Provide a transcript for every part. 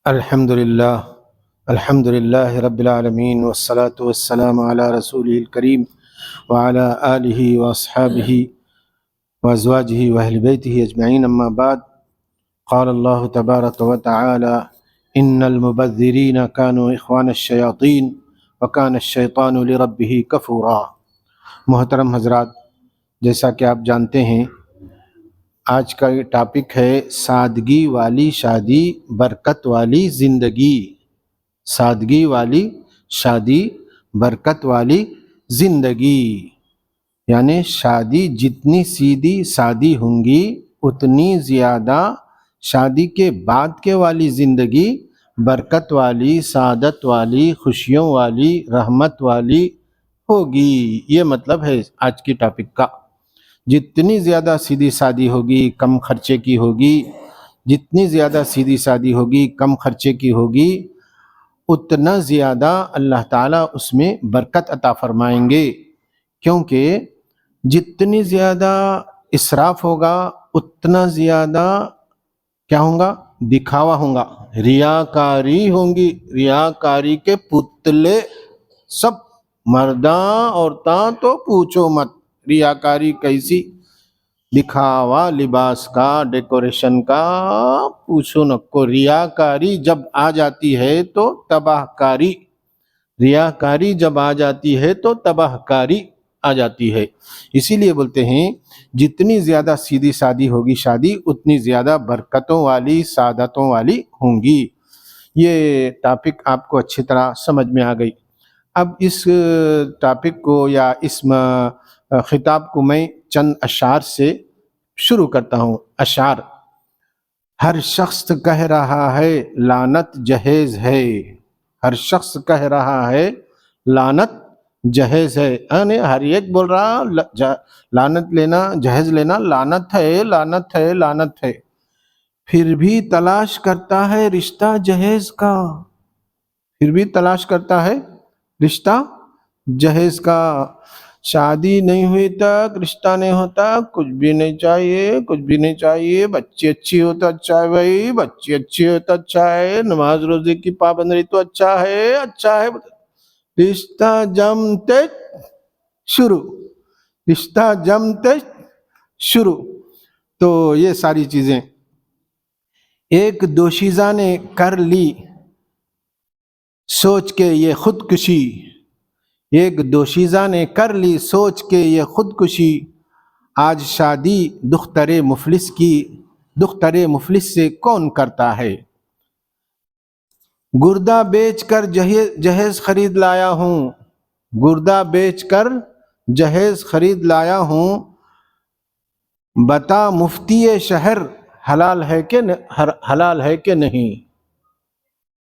الحمد للہ رب العالمین والصلاة والسلام علی رسولہ الکریم وعلی آلہ واصحابہ وازواجہ واہل بیتہ اجمعین اما بعد قال اللہ تبارک وتعالی ان المبذرین كانوا اخوان الشیاطین وکان الشیطان لربہ کفورا۔ محترم حضرات، جیسا کہ آپ جانتے ہیں آج کا یہ ٹاپک ہے سادگی والی شادی برکت والی زندگی۔ سادگی والی شادی برکت والی زندگی، یعنی شادی جتنی سیدھی سادی ہوں گی اتنی زیادہ شادی کے بعد کے والی زندگی برکت والی، سعادت والی، خوشیوں والی، رحمت والی ہوگی۔ یہ مطلب ہے آج کی ٹاپک کا۔ جتنی زیادہ سیدھی سادی ہوگی کم خرچے کی ہوگی، جتنی زیادہ سیدھی سادی ہوگی کم خرچے کی ہوگی، اتنا زیادہ اللہ تعالیٰ اس میں برکت عطا فرمائیں گے، کیونکہ جتنی زیادہ اسراف ہوگا اتنا زیادہ کیا ہوگا؟ دکھاوا ہوگا، ریاکاری ہوں گی، ریاکاری کے پتلے سب، مرداں عورتاں تو پوچھو مت، ریاکاری کیسی، دکھاوا لباس کا، ڈیکوریشن کا پوچھو نکو۔ ریاکاری جب آ جاتی ہے تو تباہ کاری، ریاکاری جب آ جاتی ہے تو تباہ کاری آ جاتی ہے۔ اسی لیے بولتے ہیں جتنی زیادہ سیدھی سادی ہوگی شادی اتنی زیادہ برکتوں والی، سعادتوں والی ہوں گی۔ یہ ٹاپک آپ کو اچھی طرح سمجھ میں آ گئی۔ اب اس ٹاپک کو یا اس خطاب کو میں چند اشعار سے شروع کرتا ہوں۔ اشعار: ہر شخص کہہ رہا ہے لعنت جہیز ہے، ہر شخص کہہ رہا ہے لعنت جہیز ہے، یعنی ہر ایک بول رہا لعنت لینا، جہیز لینا لعنت ہے، لعنت ہے، لعنت ہے، پھر بھی تلاش کرتا ہے رشتہ جہیز کا، پھر بھی تلاش کرتا ہے رشتہ جہیز کا۔ شادی نہیں ہوئی تک رشتہ نہیں ہوتا، کچھ بھی نہیں چاہیے، کچھ بھی نہیں چاہیے، بچی اچھی ہو تو اچھا ہے بھائی، بچی اچھی ہو تو اچھا ہے، نماز روزے کی پابندی تو اچھا ہے، اچھا ہے، رشتہ جمتے شروع، رشتہ جمتے شروع۔ تو یہ ساری چیزیں ایک دوشیزہ نے کر لی سوچ کے یہ خودکشی، ایک دوشیزہ نے کر لی سوچ کے یہ خودکشی، آج شادی دختر مفلس کی، دختر مفلس سے کون کرتا ہے؟ گردہ بیچ کر جہیز خرید لایا ہوں، گردہ بیچ کر جہیز خرید لایا ہوں، بتا مفتی شہر حلال ہے کہ حلال ہے کہ نہیں؟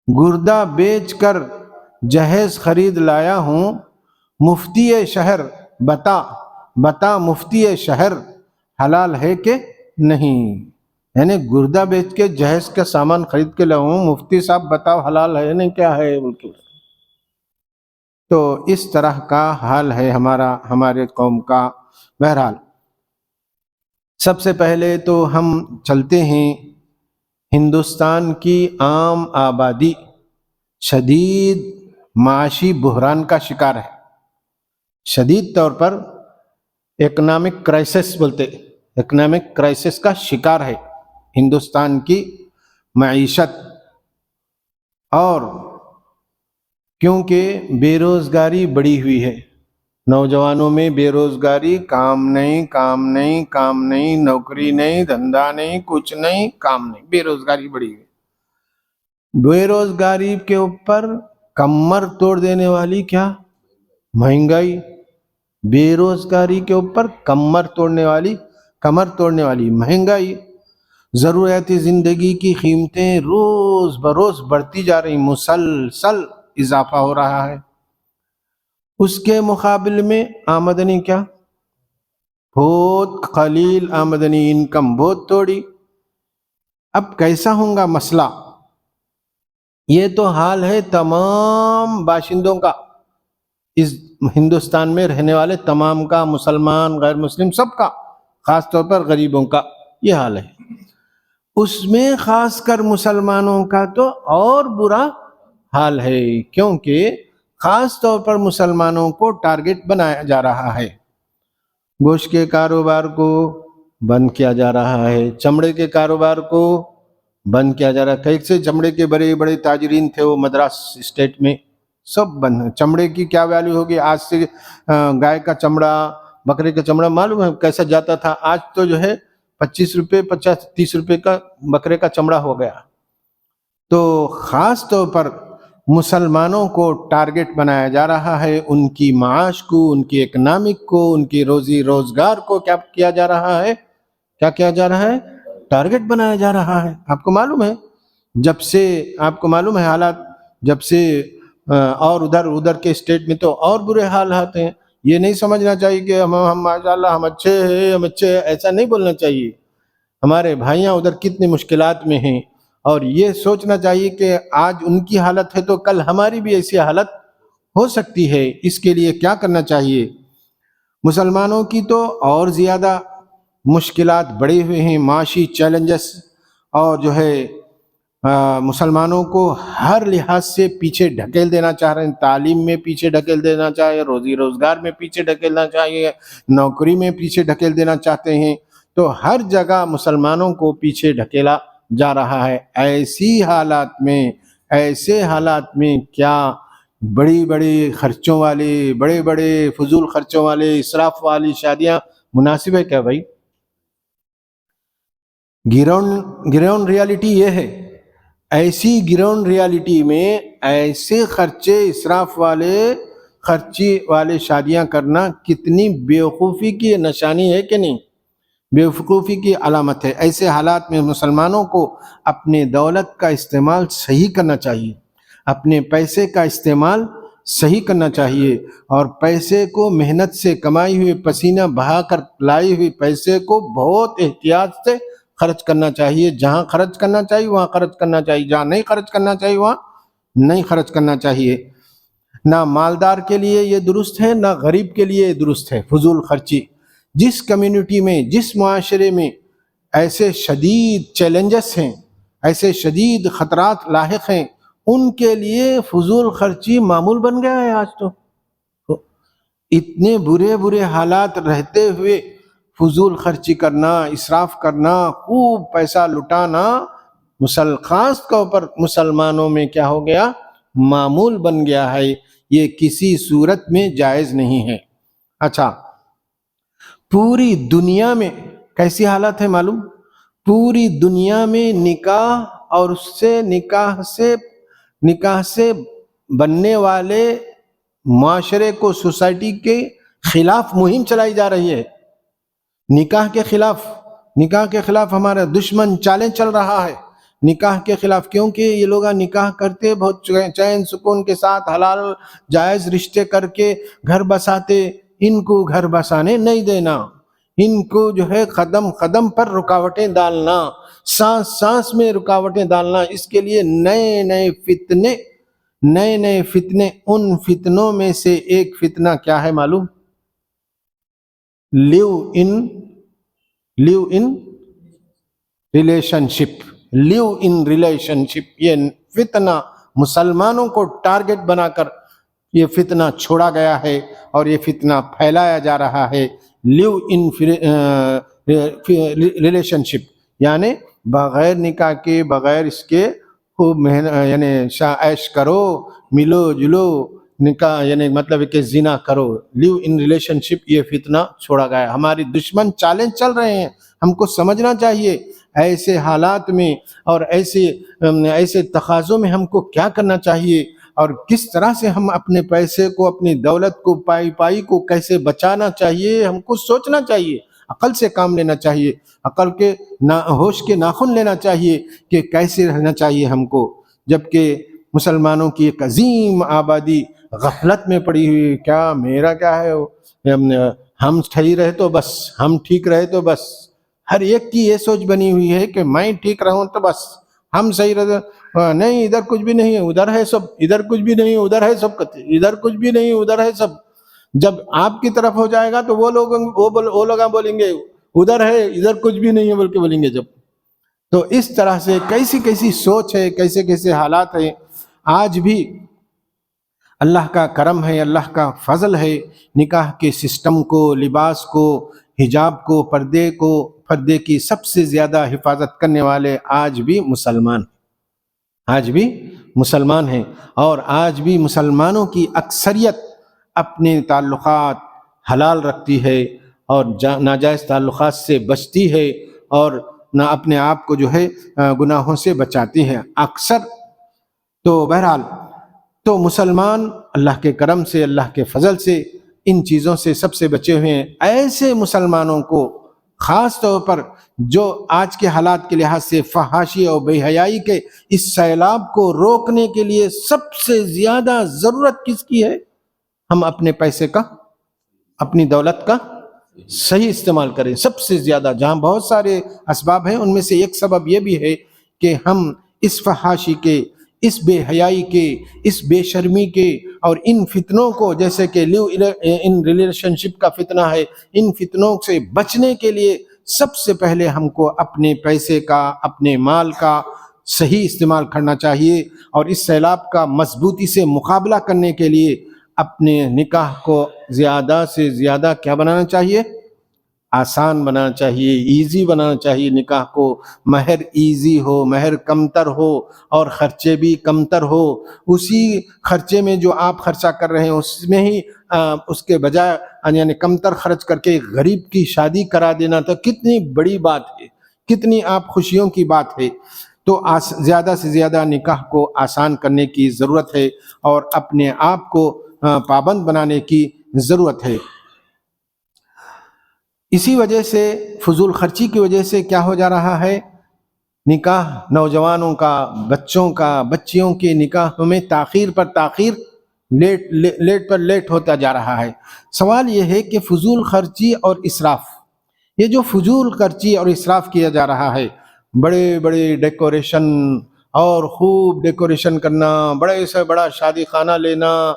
گردہ بیچ کر جہیز خرید لایا ہوں، مفتی شہر بتا مفتی شہر حلال ہے کہ نہیں؟ یعنی گردہ بیچ کے جہیز کا سامان خرید کے لاؤں، مفتی صاحب بتاؤ حلال ہے نہیں، کیا ہے بلکہ۔ تو اس طرح کا حال ہے ہمارے قوم کا۔ بہرحال سب سے پہلے تو ہم چلتے ہیں، ہندوستان کی عام آبادی شدید معاشی بحران کا شکار ہے، شدید طور پر اکنامک کرائسس بولتے، اکنامک کرائسس کا شکار ہے ہندوستان کی معیشت۔ اور کیونکہ بے روزگاری بڑھی ہوئی ہے، نوجوانوں میں بے روزگاری، کام نہیں، کام نہیں، کام نہیں، نوکری نہیں، دھندا نہیں، کچھ نہیں، کام نہیں، بے روزگاری بڑھی ہوئی ہے۔ بے روزگاری کے اوپر کمر توڑ دینے والی کیا؟ مہنگائی۔ بے روزگاری کے اوپر کمر توڑنے والی مہنگائی۔ ضروریاتی زندگی کی قیمتیں روز بروز بڑھتی جا رہی، مسلسل اضافہ ہو رہا ہے۔ اس کے مقابل میں آمدنی کیا؟ بہت قلیل آمدنی، انکم بہت تھوڑی۔ اب کیسا ہوگا مسئلہ؟ یہ تو حال ہے تمام باشندوں کا، اس ہندوستان میں رہنے والے تمام کا، مسلمان غیر مسلم سب کا، خاص طور پر غریبوں کا یہ حال ہے۔ اس میں خاص کر مسلمانوں کا تو اور برا حال ہے، کیونکہ خاص طور پر مسلمانوں کو ٹارگٹ بنایا جا رہا ہے۔ گوشت کے کاروبار کو بند کیا جا رہا ہے، چمڑے کے کاروبار کو بند کیا جا رہا ہے۔ کئی سے چمڑے کے بڑے بڑے تاجرین تھے وہ مدراس اسٹیٹ میں، سب بند ہیں۔ چمڑے کی کیا ویلیو ہوگی آج سے؟ گائے کا چمڑا، بکرے کا چمڑا معلوم ہے کیسا جاتا تھا، آج تو جو ہے 25 روپے 30 روپے کا بکرے کا چمڑا ہو گیا۔ تو خاص طور پر مسلمانوں کو ٹارگٹ بنایا جا رہا ہے، ان کی معاش کو، ان کی اکنامک کو، ان کی روزی روزگار کو کیا کیا جا رہا ہے؟ کیا کیا جا رہا ہے؟ ٹارگٹ بنایا جا رہا ہے۔ آپ کو معلوم ہے جب سے، آپ کو معلوم ہے حالات جب سے اور ادھر کے اسٹیٹ میں تو اور برے حالات ہیں۔ یہ نہیں سمجھنا چاہیے کہ ہم ماشاءاللہ ہم اچھے ہیں، ہم اچھے ہیں، ایسا نہیں بولنا چاہیے۔ ہمارے بھائیاں ادھر کتنی مشکلات میں ہیں، اور یہ سوچنا چاہیے کہ آج ان کی حالت ہے تو کل ہماری بھی ایسی حالت ہو سکتی ہے۔ اس کے لیے کیا کرنا چاہیے؟ مسلمانوں کی تو اور زیادہ مشکلات بڑے ہوئے ہیں، معاشی چیلنجز، اور جو ہے مسلمانوں کو ہر لحاظ سے پیچھے ڈھکیل دینا چاہ رہے ہیں۔ تعلیم میں پیچھے ڈھکیل دینا چاہیے، روزی روزگار میں پیچھے ڈھکیلنا چاہیے، نوکری میں پیچھے ڈھکیل دینا چاہتے ہیں۔ تو ہر جگہ مسلمانوں کو پیچھے ڈھکیلا جا رہا ہے۔ ایسے حالات میں کیا بڑی بڑی خرچوں والے، بڑے بڑے فضول خرچوں والے، اسراف والی شادیاں مناسب ہے کیا بھائی؟ گراؤنڈ ریالٹی یہ ہے، ایسی گراؤنڈ ریالٹی میں ایسے خرچے، اسراف والے شادیاں کرنا کتنی بیوقوفی کی نشانی ہے کہ نہیں؟ بیوقوفی کی علامت ہے۔ ایسے حالات میں مسلمانوں کو اپنے دولت کا استعمال صحیح کرنا چاہیے، اپنے پیسے کا استعمال صحیح کرنا چاہیے، اور پیسے کو محنت سے کمائی ہوئے، پسینہ بہا کر لائی ہوئی پیسے کو بہت احتیاط سے خرچ کرنا چاہیے۔ جہاں خرچ کرنا چاہیے وہاں خرچ کرنا چاہیے، جہاں نہیں خرچ کرنا چاہیے وہاں نہیں خرچ کرنا چاہیے۔ نہ مالدار کے لیے یہ درست ہے، نہ غریب کے لیے یہ درست ہے فضول خرچی۔ جس کمیونٹی میں، جس معاشرے میں ایسے شدید چیلنجز ہیں، ایسے شدید خطرات لاحق ہیں، ان کے لیے فضول خرچی معمول بن گیا ہے آج تو۔ اتنے برے حالات رہتے ہوئے فضول خرچی کرنا، اسراف کرنا، خوب پیسہ لٹانا خاص طور پر مسلمانوں میں کیا ہو گیا؟ معمول بن گیا ہے۔ یہ کسی صورت میں جائز نہیں ہے۔ اچھا، پوری دنیا میں کیسی حالت ہے معلوم؟ پوری دنیا میں نکاح اور اس سے نکاح سے بننے والے معاشرے کو، سوسائٹی کے خلاف مہم چلائی جا رہی ہے۔ نکاح کے خلاف ہمارا دشمن چیلنج چل رہا ہے، نکاح کے خلاف، کیونکہ یہ لوگ نکاح کرتے بہت چین سکون کے ساتھ، حلال جائز رشتے کر کے گھر بساتے۔ ان کو گھر بسانے نہیں دینا، ان کو جو ہے قدم قدم پر رکاوٹیں ڈالنا، سانس میں رکاوٹیں ڈالنا۔ اس کے لیے نئے نئے فتنے، ان فتنوں میں سے ایک فتنہ کیا ہے معلوم؟ لیو ان ریلیشن شپ۔ یہ فتنہ مسلمانوں کو ٹارگٹ بنا کر یہ فتنہ چھوڑا گیا ہے، اور یہ فتنہ پھیلایا جا رہا ہے۔ لیو ان ریلیشن شپ یعنی بغیر نکاح کے، بغیر اس کے خوب یعنی عیش کرو، ملو جلو، نکاح یعنی مطلب ہے کہ زنا کرو، لیو ان ریلیشن شپ۔ یہ فتنہ چھوڑا گیا۔ ہماری دشمن چیلنج چل رہے ہیں، ہم کو سمجھنا چاہیے ایسے حالات میں اور ایسے تقاضوں میں ہم کو کیا کرنا چاہیے، اور کس طرح سے ہم اپنے پیسے کو، اپنی دولت کو، پائی کو کیسے بچانا چاہیے، ہم کو سوچنا چاہیے، عقل سے کام لینا چاہیے، عقل کے ہوش کے ناخن لینا چاہیے کہ کیسے رہنا چاہیے ہم کو۔ جبکہ مسلمانوں کی ایک عظیم آبادی غفلت میں پڑی ہوئی، کیا میرا کیا ہے، ہم صحیح رہے تو بس، ہم ٹھیک رہے تو بس۔ ہر ایک کی یہ سوچ بنی ہوئی ہے کہ میں ٹھیک رہوں تو بس، ہم صحیح رہے، نہیں ادھر کچھ بھی نہیں ہے، ادھر ہے سب، ادھر کچھ بھی نہیں، ادھر ہے سب، ادھر کچھ بھی نہیں، ادھر ہے سب۔ جب آپ کی طرف ہو جائے گا تو وہ لوگ بولیں گے ادھر ہے، ادھر کچھ بھی نہیں ہے بول کے بولیں گے۔ جب تو اس طرح سے کیسی کیسی سوچ ہے، کیسے کیسے حالات ہیں. آج بھی اللہ کا کرم ہے، اللہ کا فضل ہے، نکاح کے سسٹم کو، لباس کو، حجاب کو، پردے کی سب سے زیادہ حفاظت کرنے والے آج بھی مسلمان ہیں. اور آج بھی مسلمانوں کی اکثریت اپنے تعلقات حلال رکھتی ہے اور ناجائز تعلقات سے بچتی ہے اور نہ اپنے آپ کو جو ہے گناہوں سے بچاتی ہے اکثر. تو بہرحال تو مسلمان اللہ کے کرم سے، اللہ کے فضل سے ان چیزوں سے سب سے بچے ہوئے ہیں. ایسے مسلمانوں کو خاص طور پر جو آج کے حالات کے لحاظ سے فحاشی اور بے حیائی کے اس سیلاب کو روکنے کے لیے سب سے زیادہ ضرورت کس کی ہے؟ ہم اپنے پیسے کا، اپنی دولت کا صحیح استعمال کریں. سب سے زیادہ، جہاں بہت سارے اسباب ہیں ان میں سے ایک سبب یہ بھی ہے کہ ہم اس فحاشی کے، اس بے حیائی کے، اس بے شرمی کے اور ان فتنوں کو، جیسے کہ لیو ان ریلیشن شپ کا فتنہ ہے، ان فتنوں سے بچنے کے لیے سب سے پہلے ہم کو اپنے پیسے کا، اپنے مال کا صحیح استعمال کرنا چاہیے. اور اس سیلاب کا مضبوطی سے مقابلہ کرنے کے لیے اپنے نکاح کو زیادہ سے زیادہ کیا بنانا چاہیے؟ آسان بنانا چاہیے، ایزی بنانا چاہیے. نکاح کو مہر ایزی ہو، مہر کمتر ہو اور خرچے بھی کمتر ہو. اسی خرچے میں جو آپ خرچہ کر رہے ہیں اس میں ہی اس کے بجائے یعنی کمتر خرچ کر کے غریب کی شادی کرا دینا تو کتنی بڑی بات ہے، کتنی آپ خوشیوں کی بات ہے. تو زیادہ سے زیادہ نکاح کو آسان کرنے کی ضرورت ہے اور اپنے آپ کو پابند بنانے کی ضرورت ہے. اسی وجہ سے فضول خرچی کی وجہ سے کیا ہو جا رہا ہے؟ نکاح، نوجوانوں کا، بچوں کا، بچیوں کے نکاح میں تاخیر پر تاخیر، لیٹ پر لیٹ ہوتا جا رہا ہے. سوال یہ ہے کہ فضول خرچی اور اسراف، یہ جو فضول خرچی اور اسراف کیا جا رہا ہے، بڑے بڑے ڈیکوریشن اور خوب ڈیکوریشن کرنا، بڑے سے بڑا شادی خانہ لینا،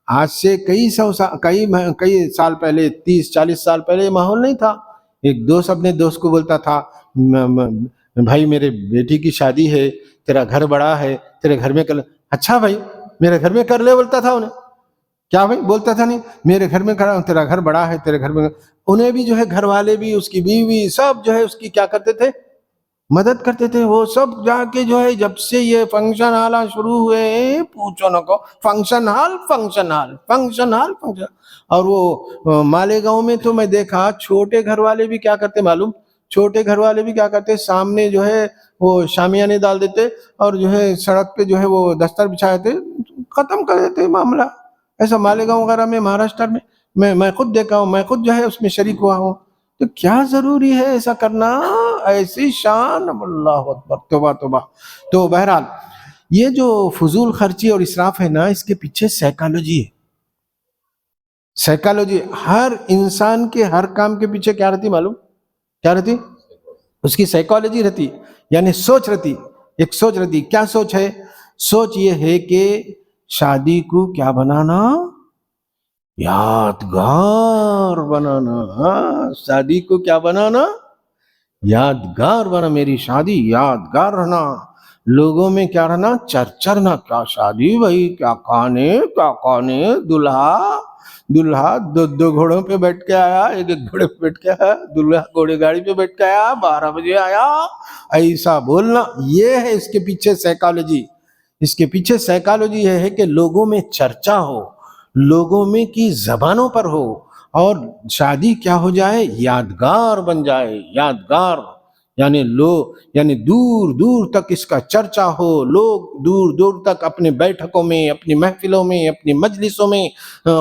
آج سے کئی سال پہلے، 30-40 سال پہلے یہ ماحول نہیں تھا. ایک دوست اپنے دوست کو بولتا تھا، بھائی میرے بیٹی کی شادی ہے، تیرا گھر بڑا ہے، تیرے گھر میں کر. اچھا بھائی میرے گھر میں کر لے بولتا تھا انہیں. کیا بھائی بولتا تھا؟ نہیں، میرے گھر میں کرا، تیرا گھر بڑا ہے، تیرے گھر میں. انہیں بھی جو ہے گھر والے بھی، اس کی بیوی سب جو ہے اس کی کیا کرتے تھے؟ مدد کرتے تھے. وہ سب جا کے جو ہے جب سے یہ فنکشن ہال شروع ہوئے پوچھو نہ کو، فنکشن ہال. اور وہ مالیگاؤں میں تو میں دیکھا چھوٹے گھر والے بھی کیا کرتے معلوم؟ چھوٹے گھر والے بھی کیا کرتے؟ سامنے جو ہے وہ شامیانے ڈال دیتے اور جو ہے سڑک پہ جو ہے وہ دستر بچھائے تھے، ختم کر دیتے معاملہ. ایسا مالیگاؤں وغیرہ میں، مہاراشٹر میں میں خود دیکھا ہوں، میں خود جو ہے اس میں شریک ہوا ہوں. تو کیا ضروری ہے ایسا کرنا؟ ایسی شان، اللہ اکبر، توبہ توبہ. تو بہرحال یہ جو فضول خرچی اور اسراف ہے نا، اس کے پیچھے سائیکالوجی ہے. سائیکالوجی ہر انسان کے ہر کام کے پیچھے کیا رہتی معلوم؟ کیا رہتی؟ اس کی سائیکالوجی رہتی، یعنی سوچ رہتی. ایک سوچ رہتی. کیا سوچ ہے؟ سوچ یہ ہے کہ شادی کو کیا بنانا؟ یادگار بنانا. شادی کو کیا بنانا؟ یادگار بنا. میری شادی یادگار رہنا، لوگوں میں کیا رہنا؟ چرچا رہنا. کیا شادی بھائی، کیا کھانے، دلہا دو گھوڑوں پہ بیٹھ کے آیا، ایک گھوڑے پہ بیٹھ کے آیا، دلہا گھوڑے گاڑی پہ بیٹھ کے آیا، 12 بجے آیا، ایسا بولنا. یہ ہے اس کے پیچھے سائیکالوجی. اس کے پیچھے سائیکالوجی یہ ہے کہ لوگوں میں چرچا ہو، لوگوں میں کی زبانوں پر ہو، اور شادی کیا ہو جائے؟ یادگار بن جائے. یادگار یعنی دور دور تک اس کا چرچا ہو، لوگ دور دور تک اپنے بیٹھکوں میں، اپنی محفلوں میں، اپنی مجلسوں میں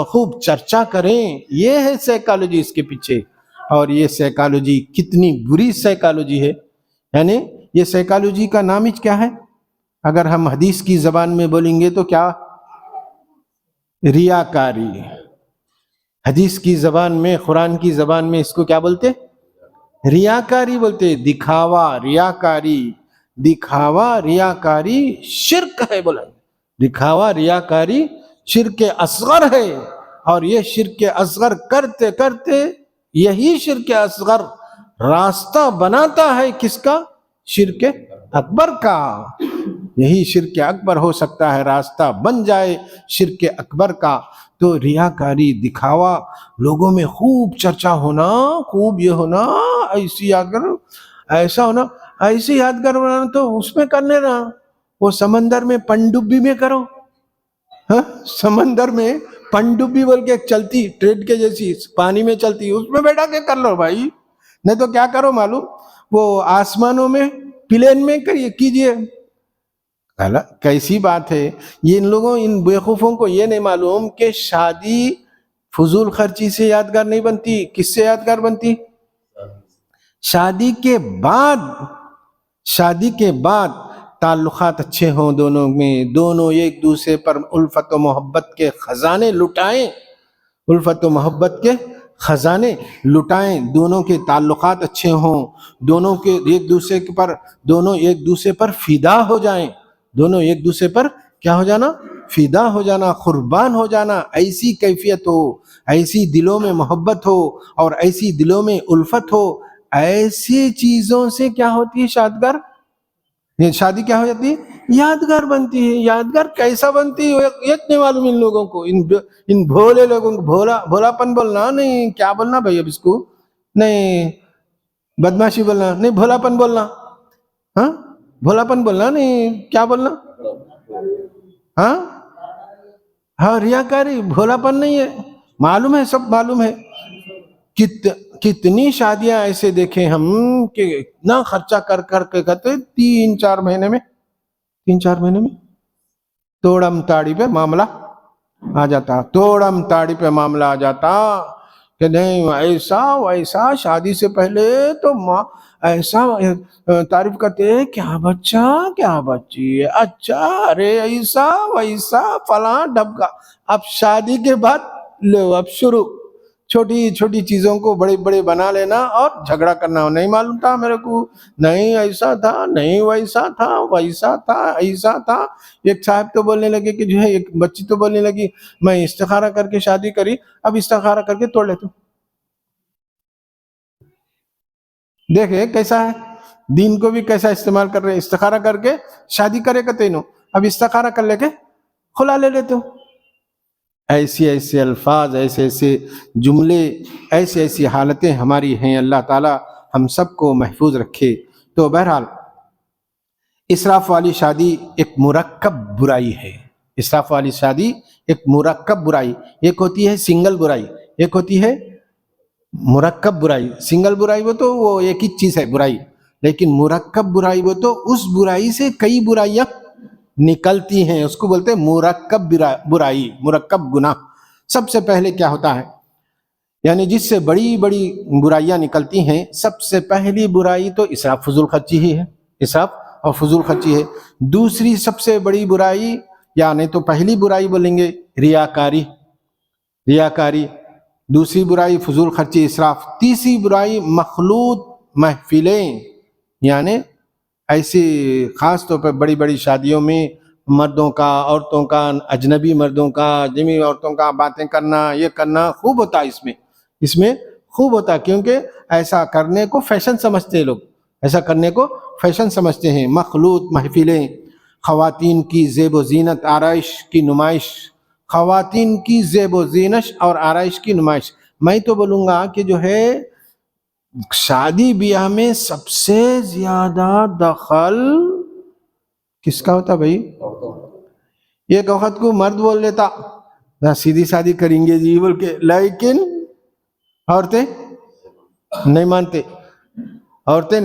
خوب چرچا کریں. یہ ہے سائیکالوجی اس کے پیچھے. اور یہ سائیکالوجی کتنی بری سائیکالوجی ہے. یعنی یہ سائیکالوجی کا نام کیا ہے؟ اگر ہم حدیث کی زبان میں بولیں گے تو کیا؟ ریاکاری. حدیث کی زبان میں، قرآن کی زبان میں اس کو کیا بولتے؟ ریاکاری بولتے. دکھاوا، ریاکاری شرک ہے. بولا دکھاوا ریاکاری شرک اصغر ہے. اور یہ شرک اصغر کرتے کرتے، یہی شرک اصغر راستہ بناتا ہے کس کا؟ شرک اکبر کا. یہی شرک اکبر ہو سکتا ہے، راستہ بن جائے شرک اکبر کا. تو ریاکاری، دکھاوا، لوگوں میں خوب چرچا ہونا، خوب یہ ہونا، ایسی یادگار، ایسا ہونا، ایسی یادگار بنانا تو اس میں کرنے نا، وہ سمندر میں پنڈبی میں کرو. سمندر میں پنڈبی بول کے ایک چلتی ٹریڈ کے جیسی پانی میں چلتی، اس میں بیٹھا کے کر لو بھائی. نہیں تو کیا کرو معلوم، وہ آسمانوں میں پلین میں کیجئے. کیسی بات ہے یہ. ان لوگوں، ان بیوقوفوں کو یہ نہیں معلوم کہ شادی فضول خرچی سے یادگار نہیں بنتی. کس سے یادگار بنتی؟ شادی کے بعد تعلقات اچھے ہوں دونوں میں، دونوں ایک دوسرے پر الفت و محبت کے خزانے لٹائیں، الفت و محبت کے خزانے لٹائیں، دونوں کے تعلقات اچھے ہوں، دونوں کے ایک دوسرے پر فدا ہو جائیں، دونوں ایک دوسرے پر کیا ہو جانا؟ فدا ہو جانا، قربان ہو جانا. ایسی کیفیت ہو، ایسی دلوں میں محبت ہو اور ایسی دلوں میں الفت ہو. ایسی چیزوں سے کیا ہوتی ہے؟ شادی کیا ہو جاتی ہے؟ یادگار بنتی ہے. یادگار کیسا بنتی ہے یہ نہیں معلوم ان لوگوں کو، ان بھولے لوگوں کو. بھولا پن بولنا نہیں، کیا بولنا بھائی اب اس کو؟ نہیں بدماشی بولنا نہیں، بھولا پن بولنا. ہاں بھولا پن بولنا نہیں، کیا بولنا؟ ہاں ریاکاری، بھولا پن نہیں ہے. معلوم ہے، سب معلوم ہے. کتنی شادیاں ایسے دیکھیں ہم کہ اتنا خرچہ کر کے کہتے 3-4 مہینے میں توڑم تاڑی پہ معاملہ آ جاتا، توڑم تاڑی پہ معاملہ آ جاتا کہ نہیں ایسا ویسا. شادی سے پہلے تو ایسا تعریف کرتے ہیں، کیا بچہ کیا بچی ہے، اچھا، ارے ایسا ویسا فلاں ڈبکا. اب شادی کے بعد لو اب شروع چھوٹی چھوٹی چیزوں کو بڑے بڑے بنا لینا اور جھگڑا کرنا. نہیں معلوم تھا میرے کو، نہیں ایسا تھا، نہیں ویسا تھا، ویسا تھا، ایسا تھا. ایک صاحب تو بولنے لگے کہ جو ہے، ایک بچی تو بولنے لگی میں استخارہ کر کے شادی کری، اب استخارہ کر کے توڑ لیتا ہوں. دیکھے کیسا ہے، دین کو بھی کیسا استعمال کر رہے. استخارہ کر کے شادی کرے گا تینوں، اب استخارہ کر لے کے خلا لے لیتے ہو. ایسے ایسے الفاظ، ایسے ایسے جملے، ایسی ایسی حالتیں ہماری ہیں. اللہ تعالی ہم سب کو محفوظ رکھے. تو بہرحال اسراف والی شادی ایک مرکب برائی ہے. اسراف والی شادی ایک مرکب برائی. ایک ہوتی ہے سنگل برائی، ایک ہوتی ہے مرکب برائی. سنگل برائی وہ ایک ہی چیز ہے برائی، لیکن مرکب برائی وہ تو اس برائی سے کئی برائیاں نکلتی ہیں، اس کو بولتے ہیں مرکب برائی، مرکب گناہ. سب سے پہلے کیا ہوتا ہے، یعنی جس سے بڑی بڑی برائیاں نکلتی ہیں، سب سے پہلی برائی تو اسراف فضول خرچی ہی ہے. اسراف اور فضول خرچی ہے. دوسری سب سے بڑی برائی، یعنی تو پہلی برائی بولیں گے ریاکاری. دوسری برائی فضول خرچی، اسراف. تیسری برائی مخلوط محفلیں، یعنی ایسی خاص طور پر بڑی بڑی شادیوں میں مردوں کا، عورتوں کا، اجنبی مردوں کا، اجنبی عورتوں کا باتیں کرنا، یہ کرنا خوب ہوتا ہے. اس میں خوب ہوتا ہے، کیونکہ ایسا کرنے کو فیشن سمجھتے ہیں لوگ، ایسا کرنے کو فیشن سمجھتے ہیں. مخلوط محفلیں، خواتین کی زیب و زینت آرائش کی نمائش، خواتین کی زیب و زینت اور آرائش کی نمائش. میں تو بولوں گا کہ جو ہے شادی بیاہ میں سب سے زیادہ دخل کس کا ہوتا بھائی؟ ایک وقت کو مرد بول لیتا سیدھی شادی کریں گے جی بول کے، لیکن عورتیں نہیں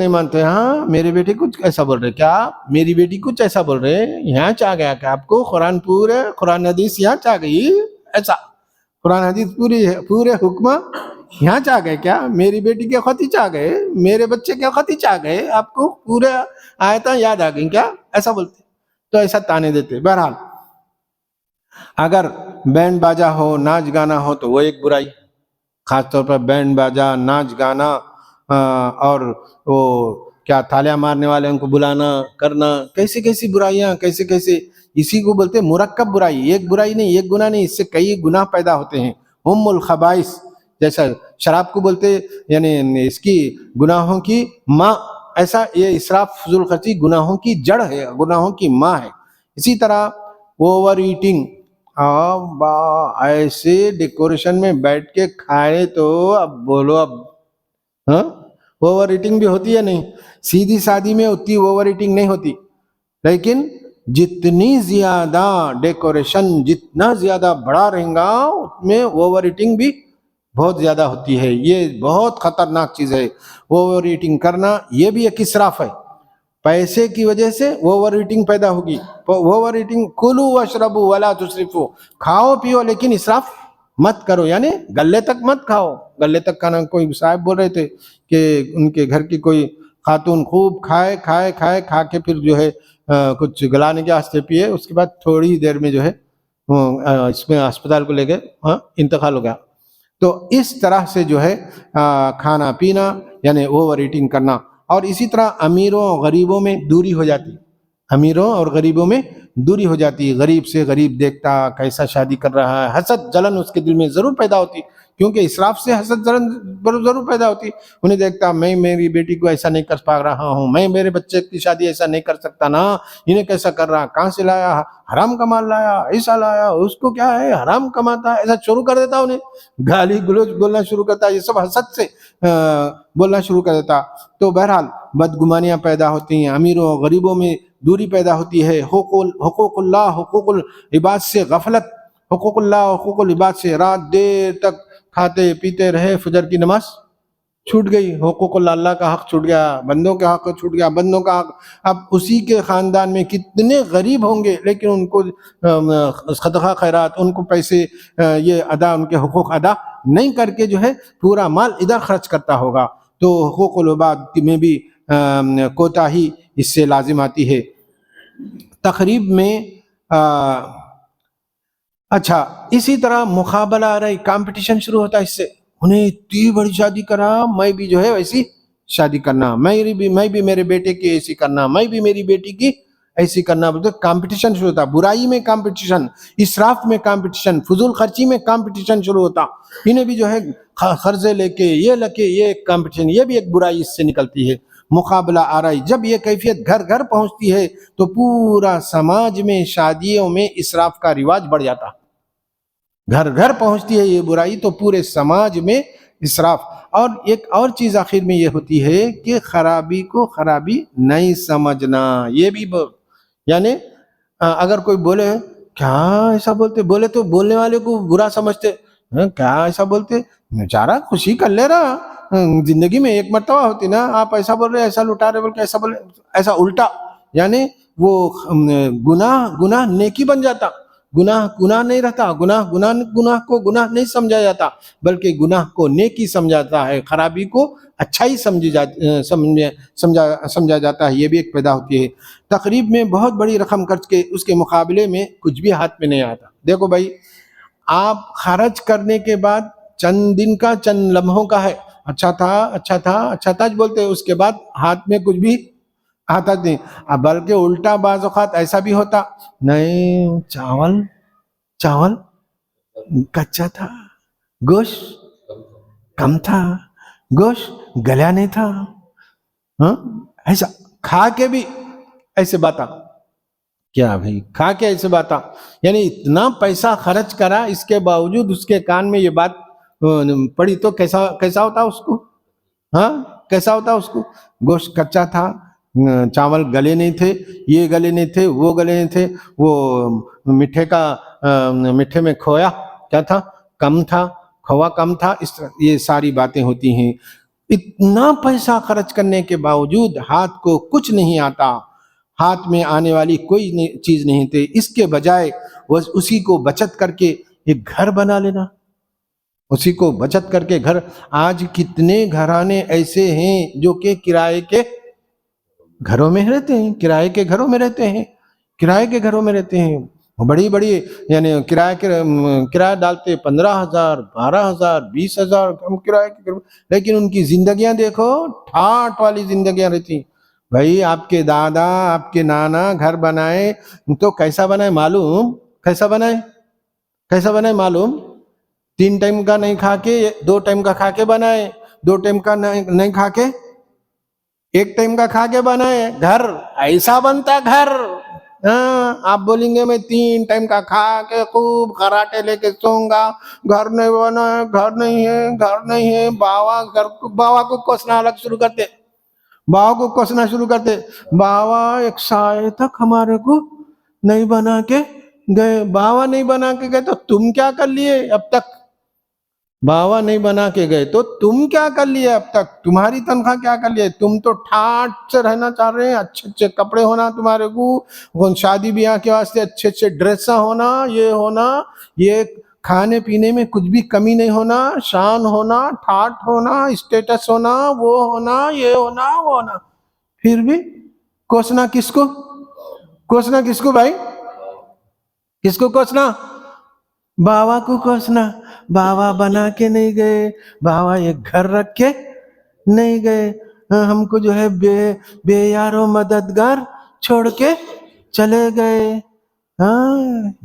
مانتے. ہاں میری بیٹی کچھ ایسا بول رہے، کیا میری بیٹی کچھ ایسا بول رہے، یہاں چاہ گیا کہ آپ کو قرآن حدیث یہاں چاہ گئی، ایسا قرآن حدیث پورے حکمہ یہاں چاہ گئے کیا؟ میری بیٹی کے خطی چاہ گئے، میرے بچے کے خطی چاہ گئے، آپ کو پورے آیتیں یاد آ گئیں کیا؟ ایسا بولتے، تو ایسا تانے دیتے. بہرحال اگر بینڈ باجا ہو، ناچ گانا ہو تو وہ ایک برائی. خاص طور پر بینڈ باجا، ناچ گانا، اور وہ کیا تالیاں مارنے والے ان کو بلانا کرنا، کیسی برائیاں، کیسے اسی کو بولتے مرکب برائی. ایک برائی نہیں، ایک گناہ نہیں، اس سے کئی گناہ پیدا ہوتے ہیں. الخبائث، جیسا شراب کو بولتے، یعنی اس کی گناہوں کی ماں، ایسا یہ اسراف فضول خرچی گناہوں کی جڑ ہے، گناہوں کی ماں ہے۔ اسی طرح اوور ایٹنگ، ایسے ڈیکوریشن میں بیٹھ کے کھائے تو اب بولو اب، ہاں اوور ایٹنگ بھی ہوتی ہے نہیں؟ سیدھی سادی میں اتنی اوور ایٹنگ نہیں ہوتی، لیکن جتنی زیادہ ڈیکوریشن جتنا زیادہ بڑا رہیں گا اس میں اوور ایٹنگ بھی بہت زیادہ ہوتی ہے۔ یہ بہت خطرناک چیز ہے اوور ایٹنگ کرنا، یہ بھی ایک اسراف ہے۔ پیسے کی وجہ سے اوور ایٹنگ پیدا ہوگی۔ اوور ایٹنگ، کلوا واشربوا ولا تسرفوا، کھاؤ پیو لیکن اسراف مت کرو، یعنی گلے تک مت کھاؤ۔ گلے تک کھانا، کوئی صاحب بول رہے تھے کہ ان کے گھر کی کوئی خاتون خوب کھائے کھا کے پھر جو ہے کچھ گلانے کے واسطے پیے، اس کے بعد تھوڑی ہی دیر میں جو ہے اس میں اسپتال کو لے گئے، انتقال ہو گیا۔ تو اس طرح سے جو ہے کھانا پینا یعنی اوور ایٹنگ کرنا۔ اور اسی طرح امیروں اور غریبوں میں دوری ہو جاتی، امیروں اور غریبوں میں دوری ہو جاتی۔ غریب سے غریب دیکھتا کیسا شادی کر رہا ہے، حسد جلن اس کے دل میں ضرور پیدا ہوتی، کیونکہ اسراف سے حسد جلن ضرور پیدا ہوتی۔ انہیں دیکھتا میں میری بیٹی کو ایسا نہیں کر پا رہا ہوں، میں میرے بچے کی شادی ایسا نہیں کر سکتا نا، انہیں کیسا کر رہا، کہاں سے لایا، حرام کا مال لایا، ایسا لایا، اس کو کیا ہے حرام کماتا ہے، ایسا شروع کر دیتا، انہیں گالی گلوچ بولنا شروع کرتا، یہ سب حسد سے بولنا شروع کر دیتا۔ تو بہرحال بدگمانیاں پیدا ہوتی ہیں، امیروں اور غریبوں میں دوری پیدا ہوتی ہے۔ حقوق اللہ، حقوق العباد سے غفلت، حقوق اللہ حقوق العباد سے رات دیر تک کھاتے پیتے رہے، فجر کی نماز چھوٹ گئی، حقوق اللہ، اللہ کا حق چھوٹ گیا، بندوں کا حق چھوٹ گیا، بندوں کا حق۔ اب اسی کے خاندان میں کتنے غریب ہوں گے لیکن ان کو صدقہ خیرات، ان کو پیسے یہ ادا، ان کے حقوق ادا نہیں کر کے جو ہے پورا مال ادھر خرچ کرتا ہوگا۔ تو حقوق العباد میں بھی کوتاہی اس سے لازم آتی ہے۔ تقریب میں اچھا اسی طرح مقابلہ آ رہی، کمپٹیشن شروع ہوتا ہے اس سے، انہیں اتنی بڑی شادی کرا، میں بھی جو ہے ویسی شادی کرنا، میں بھی میرے بیٹے کی ایسی کرنا، میں بھی میری بیٹی کی ایسی کرنا، بولتے کمپٹیشن شروع ہوتا۔ برائی میں کمپٹیشن، اسراف میں کمپٹیشن، فضول خرچی میں کمپٹیشن شروع ہوتا۔ انہیں بھی جو ہے قرضے لے کے یہ کمپٹیشن، یہ بھی ایک برائی اس سے نکلتی ہے، مقابلہ آ رہی۔ جب یہ کیفیت گھر گھر پہنچتی ہے تو پورا سماج میں شادیوں میں اسراف کا رواج بڑھ جاتا۔ گھر گھر پہنچتی ہے یہ برائی تو پورے سماج میں اسراف۔ اور ایک اور چیز آخر میں یہ ہوتی ہے کہ خرابی کو خرابی نہیں سمجھنا، یہ بھی یعنی اگر کوئی بولے کیا ایسا بولتے، بولے تو بولنے والے کو برا سمجھتے، کیا ایسا بولتے، بیچارہ خوشی کر لے رہا، زندگی میں ایک مرتبہ ہوتی نا، آپ ایسا بول رہے، ایسا لٹا رہے، بول کے ایسا بول رہے، ایسا الٹا، یعنی وہ گناہ نیکی بن جاتا، گناہ نہیں رہتا، گناہ کو گناہ نہیں سمجھا جاتا بلکہ گناہ کو نیکی سمجھا جاتا ہے، خرابی کو اچھائی سمجھا جاتا ہے، یہ بھی ایک پیدا ہوتی ہے۔ تقریب میں بہت بڑی رقم خرچ کے اس کے مقابلے میں کچھ بھی ہاتھ میں نہیں آتا۔ دیکھو بھائی، آپ خرچ کرنے کے بعد چند دن کا، چند لمحوں کا ہے، اچھا تھا بولتے، اس کے بعد ہاتھ میں کچھ بھی آتا نہیں۔ بلکہ الٹا بعض اوقات ایسا بھی ہوتا، نہیں چاول کچا تھا، گوشت کم تھا، گوشت گلا نہیں تھا، ایسا کھا کے بھی ایسے باتا، کیا بھائی کھا کے ایسے باتا، یعنی اتنا پیسہ خرچ کرا، اس کے باوجود اس کے کان میں یہ بات پڑی تو کیسا ہوتا اس کو، کیسا ہوتا اس کو، گوشت کچا تھا، چاول گلے نہیں تھے، یہ گلے نہیں تھے، وہ گلے نہیں تھے، وہ میٹھے میں کھویا کیا تھا، کم تھا، کھوا کم تھا، اس طرح یہ ساری باتیں ہوتی ہیں۔ اتنا پیسہ خرچ کرنے کے باوجود ہاتھ کو کچھ نہیں آتا، ہاتھ میں آنے والی کوئی چیز نہیں تھی، اس کے بجائے اسی کو بچت کر کے ایک گھر بنا لینا، اسی کو بچت کر کے گھر۔ آج کتنے گھرانے ایسے ہیں جو کہ کرائے کے گھروں میں رہتے ہیں، کرائے کے گھروں میں رہتے ہیں، بڑی یعنی کرایہ ڈالتے 15,000 12,000 20,000 کم کرایہ کے گھر، لیکن ان کی زندگیاں دیکھو ٹھاٹ والی زندگیاں رہتی۔ بھائی آپ کے دادا، آپ کے نانا گھر بنائے تو کیسا بنائے معلوم، کیسا بنائے معلوم، 3 ٹائم کا نہیں کھا کے 2 ٹائم کا کھا کے بنائے، 2 ٹائم کا نہیں کھا کے ایک ٹائم کا کھا کے بنائے گھر، ایسا بنتا گھر. ہاں آپ بولیں گے میں 3 ٹائم کا کھا کے خوب خراٹے لے کے سوؤں گا، گھر نہیں بنا ہے، گھر نہیں ہے، گھر نہیں ہے. باوا کو کوسنا الگ شروع کرتے، باوا کو کوسنا شروع کرتے. باوا ایک سائے تک ہمارے کو نہیں بنا کے گئے. باوا نہیں بنا کے گئے تو تم کیا کر لیے اب تک؟ باوا نہیں بنا کے گئے تو تم کیا کر لیے اب تک؟ تمہاری تنخواہ کیا کر لیے؟ تم تو ٹھاٹ سے رہنا چاہ رہے ہیں، اچھے اچھے کپڑے ہونا تمہارے کو، شادی بیاہ کے واسطے اچھے اچھے ڈریساں ہونا، یہ ہونا، یہ کھانے پینے میں کچھ بھی کمی نہیں ہونا، شان ہونا، ٹھاٹ ہونا، اسٹیٹس ہونا، وہ ہونا، یہ ہونا، وہ ہونا. پھر بھی کوسنا کس کو؟ کوسنا کس کو بھائی؟ کس کو کوسنا؟ باوا کو کوسنا. باوا بنا کے نہیں گئے، باوا ایک گھر رکھ کے نہیں گئے. ہم کو جو ہے بے یار و مددگار چھوڑ کے چلے گئے. ہاں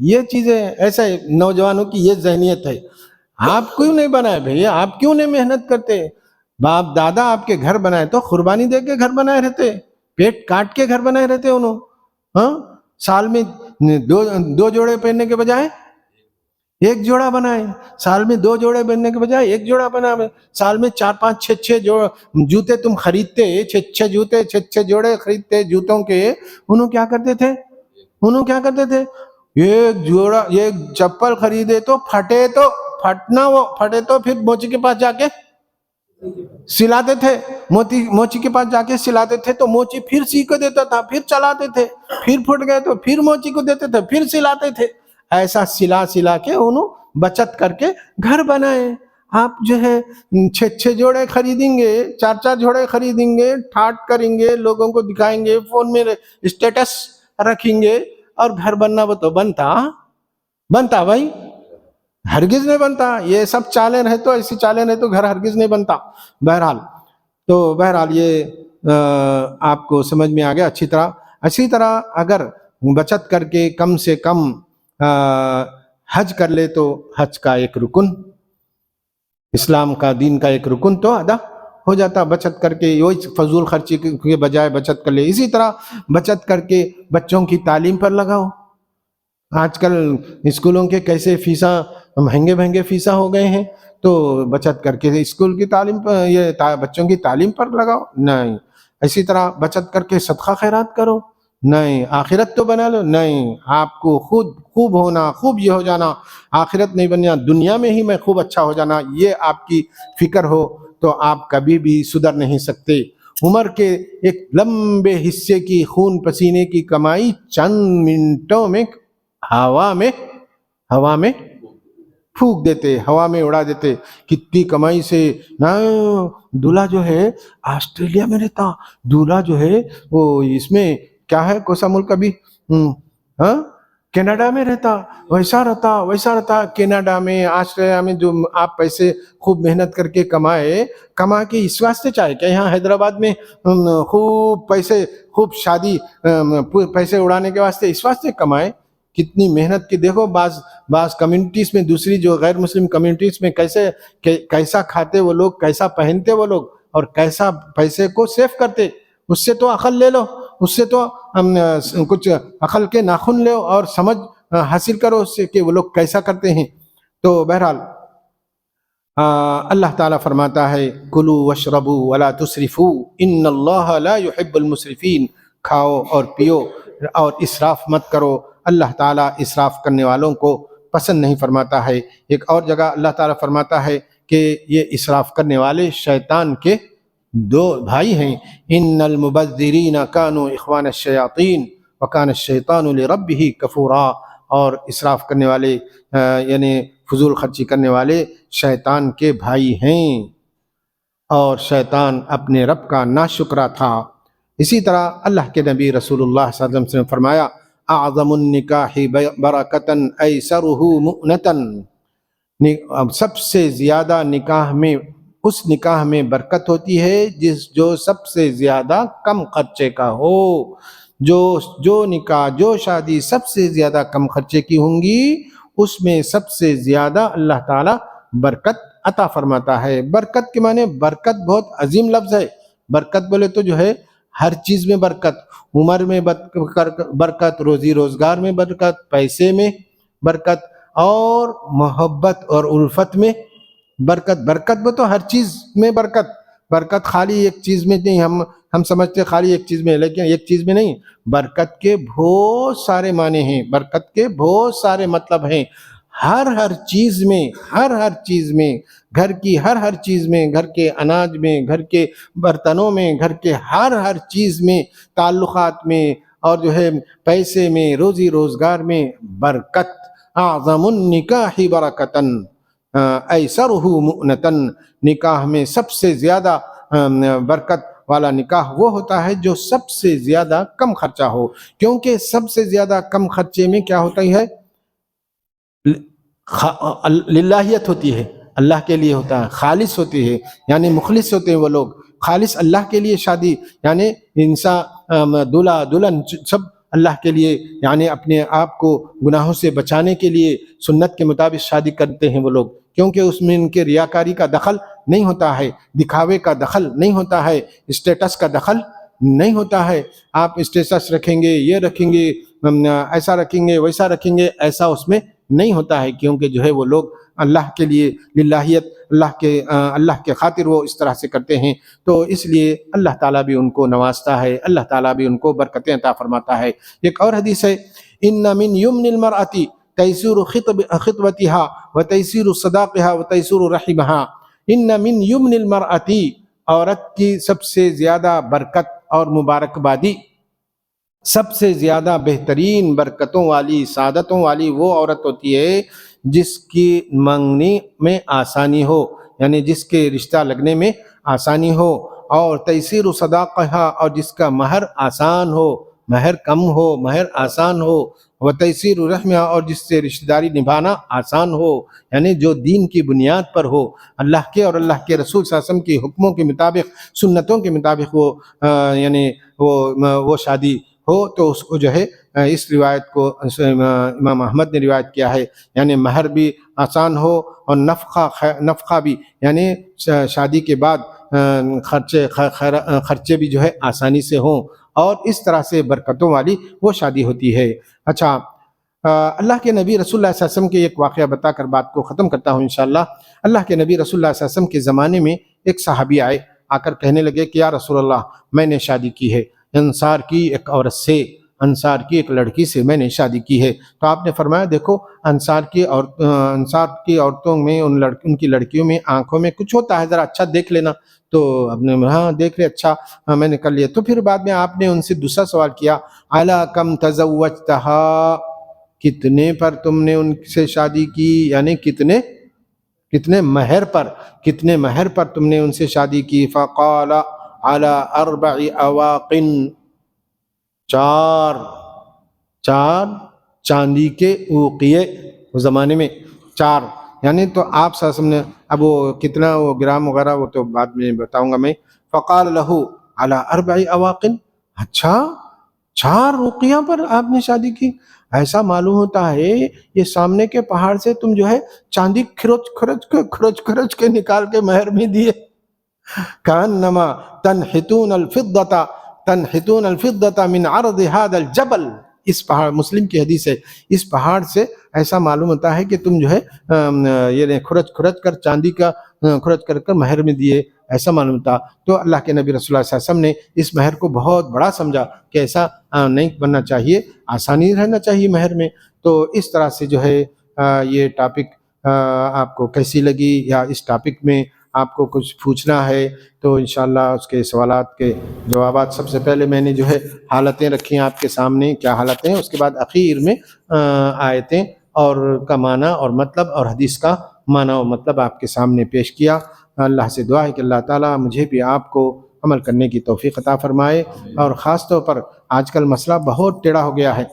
یہ چیزیں ایسا نوجوانوں کی یہ ذہنیت ہے. آپ کیوں نہیں بنائے بھیا؟ آپ کیوں نہیں محنت کرتے؟ باپ دادا آپ کے گھر بنائے تو قربانی دے کے گھر بنائے رہتے، پیٹ کاٹ کے گھر بنائے رہتے انہوں. ہاں سال میں 2 جوڑے پہننے کے بجائے 1 جوڑا بنائے، سال میں 2 جوڑے پہننے کے بجائے 1 جوڑا بنائے. سال میں 4 5 6 جوتے تم خریدتے، 6 جوتے 6 جوڑے خریدتے جوتوں کے. انہوں کیا کرتے تھے؟ ایک جوڑا، ایک چپل خریدے تو پھٹے تو پھر موچی کے پاس جا کے سلاتے تھے. موچی کے پاس جا کے سلاتے تھے تو موچی پھر سی کو دیتا تھا، پھر چلاتے تھے، پھر پھٹ گئے تو پھر موچی کو دیتے تھے، پھر سلاتے تھے. ایسا سلا کے انہوں بچت کر کے گھر بنائے. آپ جو ہے 6 جوڑے خریدیں گے، 4 جوڑے خریدیں گے، ٹھاٹ کریں گے، لوگوں کو دکھائیں گے، فون میں اسٹیٹس رکھیں گے، اور گھر بننا وہ تو بنتا بھائی؟ ہرگز نہیں بنتا. یہ سب چالیں رہے تو، ایسی چالیں رہے تو گھر ہرگز نہیں بنتا. بہرحال یہ آپ کو سمجھ میں آ گیا اچھی طرح. اسی طرح اگر بچت کر کے کم سے کم حج کر لے تو حج کا ایک رکن، اسلام کا، دین کا ایک رکن تو ادا ہو جاتا. بچت کر کے وہی فضول خرچی کے بجائے بچت کر لے. اسی طرح بچت کر کے بچوں کی تعلیم پر لگاؤ. آج کل اسکولوں کے کیسے فیساں مہنگے فیساں ہو گئے ہیں، تو بچت کر کے اسکول کی تعلیم پر، یہ بچوں کی تعلیم پر لگاؤ. نہیں. اسی طرح بچت کر کے صدقہ خیرات کرو. نہیں. آخرت تو بنا لو. نہیں. آپ کو خود خوب ہونا، خوب یہ ہو جانا، آخرت نہیں بننا، دنیا میں ہی میں خوب اچھا ہو جانا، یہ آپ کی فکر ہو تو آپ کبھی بھی سدھر نہیں سکتے. عمر کے ایک لمبے حصے کی خون پسینے کی کمائی چند منٹوں میں ہوا میں پھونک دیتے، ہوا میں اڑا دیتے. کتنی کمائی سے دولہا جو ہے آسٹریلیا میں رہتا، دولہا جو ہے وہ اس میں کیا ہے، کوسا ملک ابھی، کینیڈا میں رہتا. ویسا رہتا کینیڈا میں، آسٹریلیا میں. جو آپ پیسے خوب محنت کر کے کما کے اس واسطے چاہے کہ یہاں حیدرآباد میں خوب شادی پیسے اڑانے کے واسطے اس واسطے کمائے. کتنی محنت کی. دیکھو بعض کمیونٹیز میں، دوسری جو غیر مسلم کمیونٹیز میں کیسا کھاتے وہ لوگ، کیسا پہنتے وہ لوگ، اور کیسا پیسے کو سیو کرتے. اس سے تو عقل لے لو، اس سے تو کچھ عقل کے ناخن لو اور سمجھ حاصل کرو اس سے کہ وہ لوگ کیسا کرتے ہیں. تو بہرحال اللہ تعالیٰ فرماتا ہے کلوا واشربوا ولا تسرفوا ان اللہ لا يحب المسرفین. کھاؤ اور پیو اور اسراف مت کرو، اللہ تعالیٰ اسراف کرنے والوں کو پسند نہیں فرماتا ہے. ایک اور جگہ اللہ تعالیٰ فرماتا ہے کہ یہ اسراف کرنے والے شیطان کے 2 بھائی ہیں. ان المبذرین کانوا اخوان الشیاطین وکان الشیطان لربہ کفورا. اور اسراف کرنے والے یعنی فضول خرچی کرنے والے شیطان کے بھائی ہیں، اور شیطان اپنے رب کا ناشکرا تھا. اسی طرح اللہ کے نبی رسول اللہ صلی اللہ علیہ وسلم نے فرمایا اعظم النکاح برکتا ایسرہ مؤنتا. سب سے زیادہ اس نکاح میں برکت ہوتی ہے جو سب سے زیادہ کم خرچے کا ہو. جو نکاح، جو شادی سب سے زیادہ کم خرچے کی ہوں گی، اس میں سب سے زیادہ اللہ تعالیٰ برکت عطا فرماتا ہے. برکت کے معنی، برکت بہت عظیم لفظ ہے. برکت بولے تو جو ہے ہر چیز میں برکت، عمر میں برکت، روزی روزگار میں برکت، پیسے میں برکت، اور محبت اور الفت میں برکت۔ برکت تو ہر چیز میں برکت، برکت خالی ایک چیز میں نہیں، ہم سمجھتے خالی ایک چیز میں، لیکن ایک چیز میں نہیں، برکت کے بہت سارے معنی ہیں، برکت کے بہت سارے مطلب ہیں، ہر چیز میں، ہر چیز میں، گھر کی ہر چیز میں، گھر کے اناج میں، گھر کے برتنوں میں، گھر کے ہر چیز میں، تعلقات میں، اور جو ہے پیسے میں، روزی روزگار میں برکت۔ اعظم النکاح برکتن ایسرہ مؤنتن، نکاح میں سب سے زیادہ برکت والا نکاح وہ ہوتا ہے جو سب سے زیادہ کم خرچہ ہو، کیونکہ سب سے زیادہ کم خرچے میں کیا ہوتا ہے، للہیت ہوتی ہے، اللہ کے لیے ہوتا ہے، خالص ہوتی ہے، یعنی مخلص ہوتے ہیں وہ لوگ، خالص اللہ کے لیے شادی، یعنی انسان دلہا دلہن سب اللہ کے لیے، یعنی اپنے آپ کو گناہوں سے بچانے کے لیے سنت کے مطابق شادی کرتے ہیں وہ لوگ، کیونکہ اس میں ان کے ریاکاری کا دخل نہیں ہوتا ہے، دکھاوے کا دخل نہیں ہوتا ہے، اسٹیٹس کا دخل نہیں ہوتا ہے۔ آپ اسٹیٹس رکھیں گے، یہ رکھیں گے، ایسا رکھیں گے، ویسا رکھیں گے، ایسا اس میں نہیں ہوتا ہے، کیونکہ جو ہے وہ لوگ اللہ کے لیے للہیت، اللہ کے خاطر وہ اس طرح سے کرتے ہیں، تو اس لیے اللہ تعالیٰ بھی ان کو نوازتا ہے، اللہ تعالیٰ بھی ان کو برکتیں عطا فرماتا ہے۔ ایک اور حدیث ہے، ان من یمن المرأة تیسیر خطبتها وتیسیر صداقها وتیسیر رحمها، ان من یمن المرأة، عورت کی سب سے زیادہ برکت اور مبارکبادی، سب سے زیادہ بہترین برکتوں والی، سعادتوں والی وہ عورت ہوتی ہے جس کی منگنی میں آسانی ہو، یعنی جس کے رشتہ لگنے میں آسانی ہو، اور تیسیر صداقہ، اور جس کا مہر آسان ہو، مہر کم ہو، مہر آسان ہو، و تیسیر رحمہ، اور جس سے رشتہ داری نبھانا آسان ہو، یعنی جو دین کی بنیاد پر ہو، اللہ کے اور اللہ کے رسول صلی اللہ علیہ وسلم کے حکموں کے مطابق، سنتوں کے مطابق وہ یعنی وہ شادی ہو، تو اس کو جو ہے اس روایت کو امام احمد نے روایت کیا ہے، یعنی مہر بھی آسان ہو، اور نفقہ بھی، یعنی شادی کے بعد خرچے بھی جو ہے آسانی سے ہوں، اور اس طرح سے برکتوں والی وہ شادی ہوتی ہے۔ اچھا، اللہ کے نبی رسول اللہ صلی اللہ علیہ وسلم کے ایک واقعہ بتا کر بات کو ختم کرتا ہوں انشاءاللہ۔ اللہ کے نبی رسول اللہ صلی اللہ علیہ وسلم کے زمانے میں ایک صحابی آئے، آ کر کہنے لگے کہ یا رسول اللہ، میں نے شادی کی ہے، انصار کی ایک عورت سے، انصار کی ایک لڑکی سے میں نے شادی کی ہے۔ تو آپ نے فرمایا دیکھو، انصار کی عورتوں میں، ان کی لڑکیوں میں آنکھوں میں کچھ ہوتا ہے، ذرا اچھا دیکھ لینا۔ تو اب نے ہاں دیکھ لیا، اچھا میں نے کر لیا۔ تو پھر بعد میں آپ نے ان سے دوسرا سوال کیا، الا کم تزوجتہا، کتنے پر تم نے ان سے شادی کی، یعنی کتنے مہر پر تم نے ان سے شادی کی؟ فقال علی 4 اواق، چار چاندی کے اوقیے، اس زمانے میں 4، یعنی تو آپ صلی اللہ علیہ وسلم نے، اب وہ کتنا وہ گرام وغیرہ وہ تو بعد میں بتاؤں گا میں۔ فقال له علی 4 اواق، اچھا 4 اوقیہ پر آپ نے شادی کی؟ ایسا معلوم ہوتا ہے یہ سامنے کے پہاڑ سے تم جو ہے چاندی کھرچ کے نکال کے مہر میں دیے۔ کانما تنحتون الفضة من عرض هذا الجبل، اس پہاڑ، مسلم کی حدیث ہے، اس پہاڑ سے ایسا معلوم ہوتا ہے کہ تم جو ہے یہ کھرچ کر چاندی کا کھرچ کر مہر میں دیے، ایسا معلوم ہوتا۔ تو اللہ کے نبی رسول اللہ صلی اللہ علیہ وسلم نے اس مہر کو بہت بڑا سمجھا کہ ایسا نہیں بننا چاہیے، آسانی رہنا چاہیے مہر میں۔ تو اس طرح سے جو ہے یہ ٹاپک آپ کو کیسی لگی، یا اس ٹاپک میں آپ کو کچھ پوچھنا ہے تو انشاءاللہ اس کے سوالات کے جوابات، سب سے پہلے میں نے جو ہے حالتیں رکھی ہیں آپ کے سامنے، کیا حالتیں ہیں، اس کے بعد اخیر میں آیتیں اور کا معنی اور مطلب، اور حدیث کا معنی اور مطلب آپ کے سامنے پیش کیا۔ اللہ سے دعا ہے کہ اللہ تعالیٰ مجھے بھی آپ کو عمل کرنے کی توفیق عطا فرمائے، اور خاص طور پر آج کل مسئلہ بہت ٹیڑھا ہو گیا ہے،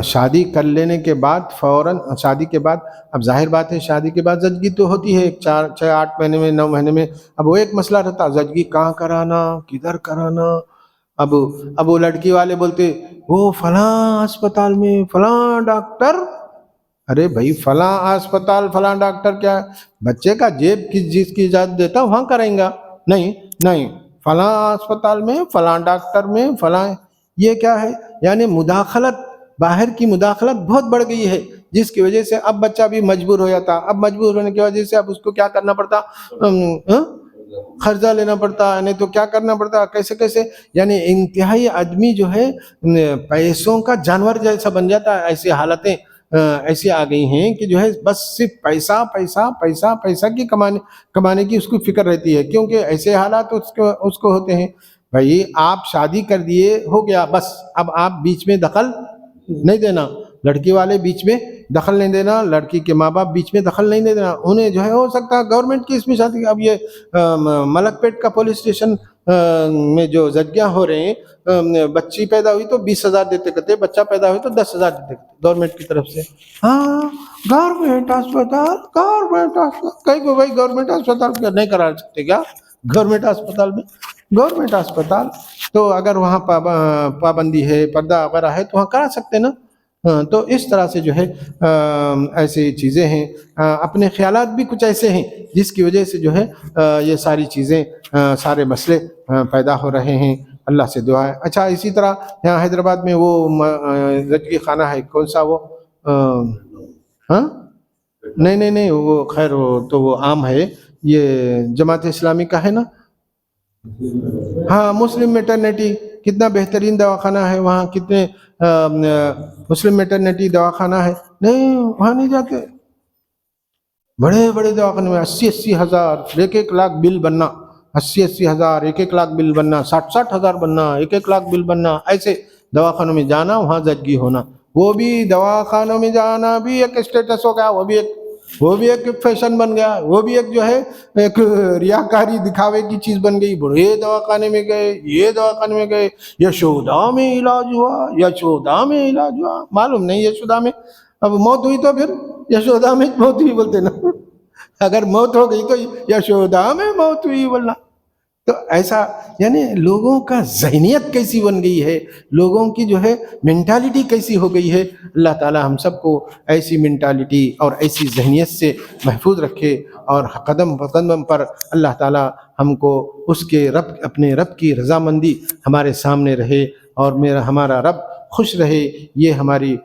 شادی کر لینے کے بعد فوراً، شادی کے بعد، اب ظاہر بات ہے شادی کے بعد زچگی تو ہوتی ہے 6-8 مہینے میں، 9 مہینے میں، اب وہ ایک مسئلہ رہتا زچگی کہاں کرانا، کدھر کرانا۔ اب وہ لڑکی والے بولتے وہ فلاں اسپتال میں فلاں ڈاکٹر ارے بھائی فلاں اسپتال فلاں ڈاکٹر کیا بچے کا جیب کس چیز کی اجازت دیتا وہاں کریں گا؟ نہیں نہیں، فلاں اسپتال میں فلاں ڈاکٹر میں فلاں، یہ کیا ہے؟ یعنی مداخلت، باہر کی مداخلت بہت بڑھ گئی ہے، جس کی وجہ سے اب بچہ بھی مجبور ہو جاتا، اب مجبور ہونے کی وجہ سے اب اس کو کیا کرنا پڑتا؟ قرضہ لینا پڑتا، نہیں تو کیا کرنا پڑتا، کیسے کیسے، یعنی انتہائی آدمی جو ہے پیسوں کا جانور جیسا بن جاتا ہے۔ ایسی حالتیں ایسی آ گئی ہیں کہ جو ہے بس صرف پیسہ پیسہ پیسہ پیسہ کی کمانے کی اس کو فکر رہتی ہے، کیونکہ ایسے حالات اس کو ہوتے ہیں۔ بھائی آپ شادی کر دیے، ہو گیا، بس اب آپ بیچ میں دخل نہیں دینا، لڑکی والے بیچ میں دخل نہیں دینا، لڑکی کے ماں باپ بیچ میں دخل نہیں دینا، انہیں جو ہے ہو سکتا ہے گورنمنٹ کی اس میں شادی۔ اب یہ ملک پیٹ کا پولیس اسٹیشن میں جو زدگیاں ہو رہے ہیں، بچی پیدا ہوئی تو 20,000 دیتے کرتے، بچہ پیدا ہوئی تو 10,000 دیتے کرتے گورنمنٹ کی طرف سے۔ ہاں گورنمنٹ اسپتال، گورنمنٹ اسپتال، کہیں کو بھائی گورنمنٹ اسپتال نہیں کرا سکتے کیا؟ گورنمنٹ اسپتال میں، گورنمنٹ اسپتال تو اگر وہاں پابندی ہے، پردہ وغیرہ ہے تو وہاں کرا سکتے نا۔ تو اس طرح سے جو ہے ایسی چیزیں ہیں، اپنے خیالات بھی کچھ ایسے ہیں جس کی وجہ سے جو ہے یہ ساری چیزیں، سارے مسئلے پیدا ہو رہے ہیں۔ اللہ سے دعا ہے۔ اچھا اسی طرح یہاں حیدرآباد میں وہ زچگی خانہ ہے، کون سا وہ؟ ہاں نہیں نہیں نہیں، وہ خیر وہ تو وہ عام ہے، یہ جماعت اسلامی کا ہے نا۔ ہاں مسلم میٹرنیٹی، کتنا بہترین دواخانہ ہے وہاں، کتنے مسلم میٹرنیٹی دواخانہ ہے، نہیں وہاں نہیں جاتے۔ بڑے بڑے دواخانے میں 80,000 1 لاکھ بل بننا، 80,000 1 لاکھ بل بننا، 60,000 بننا، 1 لاکھ بل بننا، ایسے دواخانوں میں جانا، وہاں زچگی ہونا، وہ بھی دواخانوں میں جانا بھی ایک اسٹیٹس ہو گیا، وہ بھی ایک فیشن بن گیا، وہ بھی ایک جو ہے ایک ریاکاری دکھاوے کی چیز بن گئی۔ بڑے دواخانے میں گئے، یہ دواخانے میں گئے، یشودا میں علاج ہوا، یشودا میں علاج ہوا، معلوم نہیں یشودا میں اب موت ہوئی تو پھر یشودا میں موت ہوئی بولتے نا، اگر موت ہو گئی تو یشودا میں موت ہوئی بولنا۔ تو ایسا یعنی لوگوں کا ذہنیت کیسی بن گئی ہے، لوگوں کی جو ہے مینٹالٹی کیسی ہو گئی ہے۔ اللہ تعالی ہم سب کو ایسی مینٹالٹی اور ایسی ذہنیت سے محفوظ رکھے، اور قدم قدم پر اللہ تعالی ہم کو اس کے رب، اپنے رب کی رضامندی ہمارے سامنے رہے، اور ہمارا رب خوش رہے، یہ ہماری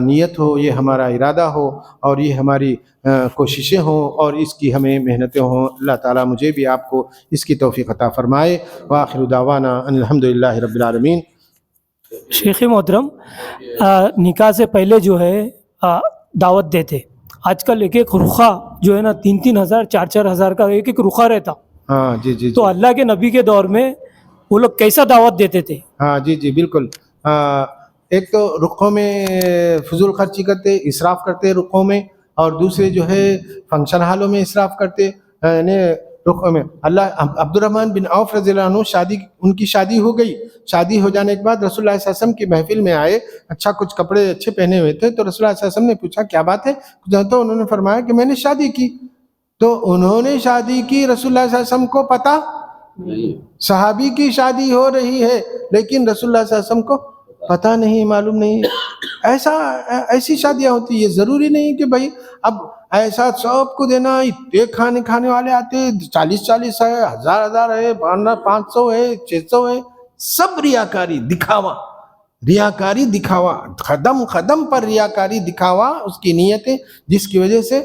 نیت ہو، یہ ہمارا ارادہ ہو، اور یہ ہماری کوششیں ہوں، اور اس کی ہمیں محنتیں ہوں۔ اللہ تعالیٰ مجھے بھی آپ کو اس کی توفیق عطا فرمائے۔ وآخر دعوانا ان الحمدللہ رب العالمین۔ شیخ محترم، نکاح سے پہلے جو ہے دعوت دیتے، آج کل ایک ایک رخا جو ہے نا 3,000 4,000 کا ایک ایک رخا رہتا۔ ہاں جی جی، تو اللہ کے نبی کے دور میں وہ لوگ کیسا دعوت دیتے تھے؟ ہاں جی جی بالکل۔ ایک تو رخوں میں فضول خرچی کرتے، اسراف کرتے رخوں میں، اور دوسرے جو ہے فنکشن ہالوں میں اسراف کرتے، یعنی رخوں میں۔ اللہ عبد الرحمن بن عوف رضی اللہ عنہ ان کی شادی ہو گئی، شادی ہو جانے کے بعد رسول اللہ صلی اللہ علیہ وسلم کی محفل میں آئے، اچھا کچھ کپڑے اچھے پہنے ہوئے تھے، تو رسول اللہ صلی اللہ علیہ وسلم نے پوچھا کیا بات ہے؟ تو انہوں نے فرمایا کہ میں نے شادی کی۔ تو انہوں نے شادی کی، رسول اللہ صلی اللہ علیہ وسلم کو پتہ، صحابی کی شادی ہو رہی ہے لیکن رسول اللہ صلی اللہ علیہ وسلم کو پتہ نہیں، معلوم نہیں۔ ایسی شادیاں ہوتی ہیں، یہ ضروری نہیں کہ بھائی اب ایسا سب کو دینا، اتنے کھانے والے آتے، 40 ہے، 1000 ہے، 500 ہے، 600 ہے، سب ریاکاری دکھاوا، ریاکاری دکھاوا، قدم قدم پر ریاکاری دکھاوا، اس کی نیتیں، جس کی وجہ سے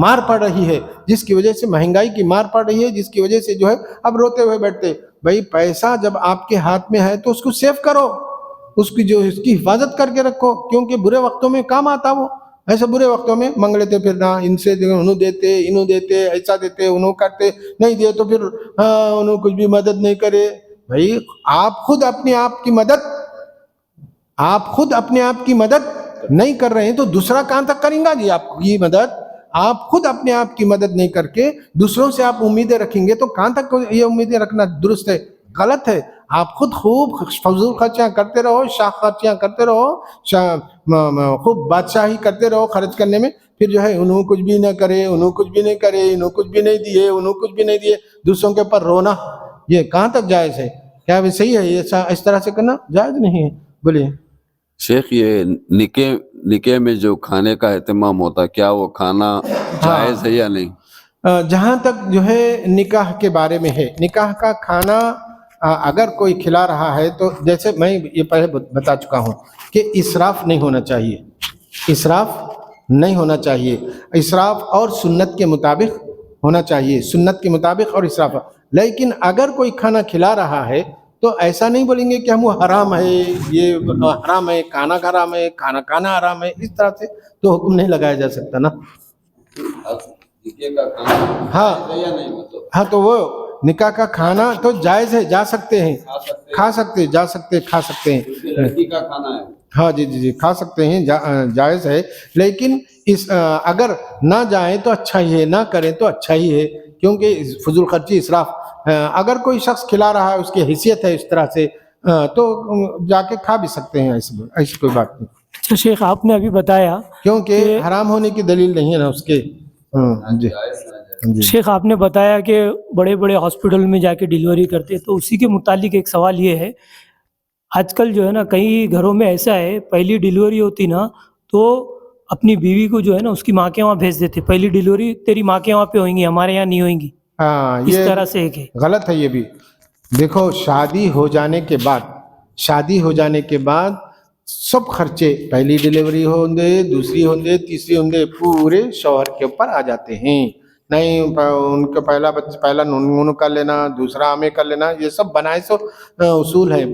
مار پڑ رہی ہے، جس کی وجہ سے مہنگائی کی مار پڑ رہی ہے، جس کی وجہ سے جو ہے اب روتے ہوئے بیٹھتے۔ بھائی پیسہ جب آپ کے ہاتھ میں ہے تو اس کو سیو کرو، اس کی حفاظت کر کے رکھو، کیونکہ برے وقتوں میں کام آتا وہ۔ ایسے برے وقتوں میں منگ لیتے پھرنا، ان سے انہوں دیتے، ایسا دیتے، انہوں کرتے، نہیں دیے تو پھر انہوں کچھ بھی مدد نہیں کرے۔ بھائی آپ خود اپنے آپ کی مدد نہیں کر رہے ہیں تو دوسرا کہاں تک کریں گا جی آپ کی مدد؟ آپ خود اپنے آپ کی مدد نہیں کر کے دوسروں سے آپ امیدیں رکھیں گے تو کہاں تک یہ امیدیں رکھنا درست ہے؟ غلط ہے۔ آپ خود خوب فضول خرچیاں کرتے رہو، شاخ خرچیاں کرتے رہو، خوب بادشاہی کرتے رہو خرچ کرنے میں، پھر جو ہے انہوں کچھ بھی نہ کرے، انہوں کچھ بھی نہیں کرے، انہوں کچھ بھی نہیں دیے، انہوں کچھ بھی نہیں دیے، دوسروں کے اوپر رونا، یہ کہاں تک جائز ہے؟ کیا صحیح ہے؟ یہ اس طرح سے کرنا جائز نہیں ہے؟ بولیے۔ شیخ یہ نکے میں جو کھانے کا اہتمام ہوتا ہے کیا وہ کھانا جائز ہے یا نہیں؟ جہاں تک جو ہے نکاح کے بارے میں ہے، نکاح کا کھانا اگر کوئی کھلا رہا ہے تو جیسے میں یہ پہلے بتا چکا ہوں کہ اسراف نہیں ہونا چاہیے، اسراف نہیں ہونا چاہیے، اسراف اور سنت کے مطابق ہونا چاہیے، سنت کے مطابق اور اسراف۔ لیکن اگر کوئی کھانا کھلا رہا ہے تو ایسا نہیں بولیں گے کہ ہم وہ حرام ہے، یہ حرام ہے، کھانا حرام ہے، کھانا کھانا حرام ہے، اس طرح سے تو حکم نہیں لگایا جا سکتا نا۔ نکے کا کھانا ہاں ہے یا نہیں مطلب؟ ہاں تو وہ نکاح کا کھانا تو جائز ہے، جا سکتے ہیں، کھا سکتے، جا سکتے، کھا سکتے ہیں، لڑکی کا کھانا ہے۔ ہاں جی جی جی کھا سکتے ہیں، جائز ہے، لیکن اس اگر نہ جائیں تو اچھا ہی ہے، نہ کریں تو اچھا ہی ہے، کیونکہ فضول خرچی، اسراف، اگر کوئی شخص کھلا رہا ہے، اس کی حیثیت ہے اس طرح سے، تو جا کے کھا بھی سکتے ہیں، ایسی کوئی بات نہیں، اچھا شیخ آپ نے ابھی بتایا کیونکہ حرام ہونے کی دلیل نہیں ہے نا اس کے۔ جی جی شیخ آپ نے بتایا کہ بڑے بڑے ہاسپٹل میں جا کے ڈیلیوری کرتے، تو اسی کے متعلق ایک سوال یہ ہے، آج کل جو ہے نا کئی گھروں میں ایسا ہے، پہلی ڈیلیوری ہوتی نا تو اپنی بیوی کو جو ہے نا اس کی ماں کے وہاں بھیج دیتے، پہلی ڈیلیوری تیری ماں کے وہاں پہ ہوئیں گی، ہمارے یہاں نہیں ہوئیں گی، ہاں، اس یہ طرح سے ایک ہے۔ غلط ہے یہ بھی۔ دیکھو شادی ہو جانے کے بعد، شادی ہو جانے کے بعد سب خرچے، پہلی ڈیلیوری ہوں گے، دوسری ہوں گے، تیسری ہوں گے، پورے شوہر کے اوپر آ جاتے ہیں۔ نہیں ان کا پہلا نون کر لینا، دوسرا ہمیں کر لینا، یہ سب بنائے سو اصول ہیں،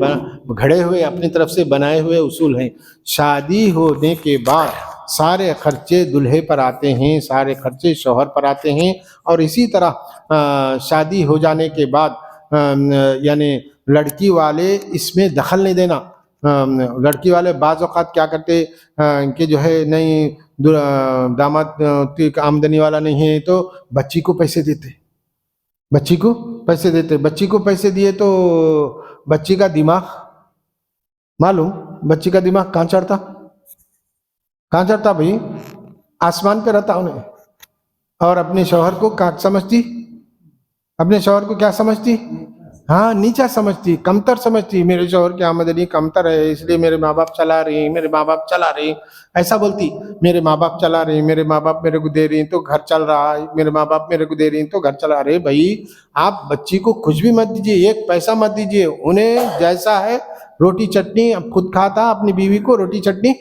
گھڑے ہوئے اپنی طرف سے بنائے ہوئے اصول ہیں۔ شادی ہونے کے بعد سارے خرچے دلہے پر آتے ہیں، سارے خرچے شوہر پر آتے ہیں، اور اسی طرح شادی ہو جانے کے بعد یعنی لڑکی والے اس میں دخل نہیں دینا۔ لڑکی والے بعض اوقات کیا کرتے کہ جو ہے نہیں داماد کی آمدنی والا نہیں ہے تو بچی کو پیسے دیتے، بچی کو پیسے دیتے، بچی کو پیسے دیے تو بچی کا دماغ معلوم، بچی کا دماغ کہاں چڑھتا، کہاں چڑھتا بھائی؟ آسمان پہ رہتا انہیں، اور اپنے شوہر کو کیا سمجھتی، اپنے شوہر کو کیا سمجھتی؟ ہاں نیچا سمجھتی، کمتر سمجھتی، میرے شوہر کی آمدنی کمتر ہے اس لیے میرے ماں باپ چلا رہے ہیں، میرے ماں باپ چلا رہے ہیں، ایسا بولتی، میرے ماں باپ چلا رہے ہیں، میرے ماں باپ میرے کو دے رہے ہیں تو گھر چل رہا ہے، میرے ماں باپ میرے کو دے رہے ہیں تو گھر چلا رہے ہیں۔ بھائی آپ بچی کو کچھ بھی مت دیجیے، ایک پیسہ مت دیجیے، انہیں جیسا ہے روٹی چٹنی اب خود کھاتا، اپنی بیوی کو روٹی چٹنی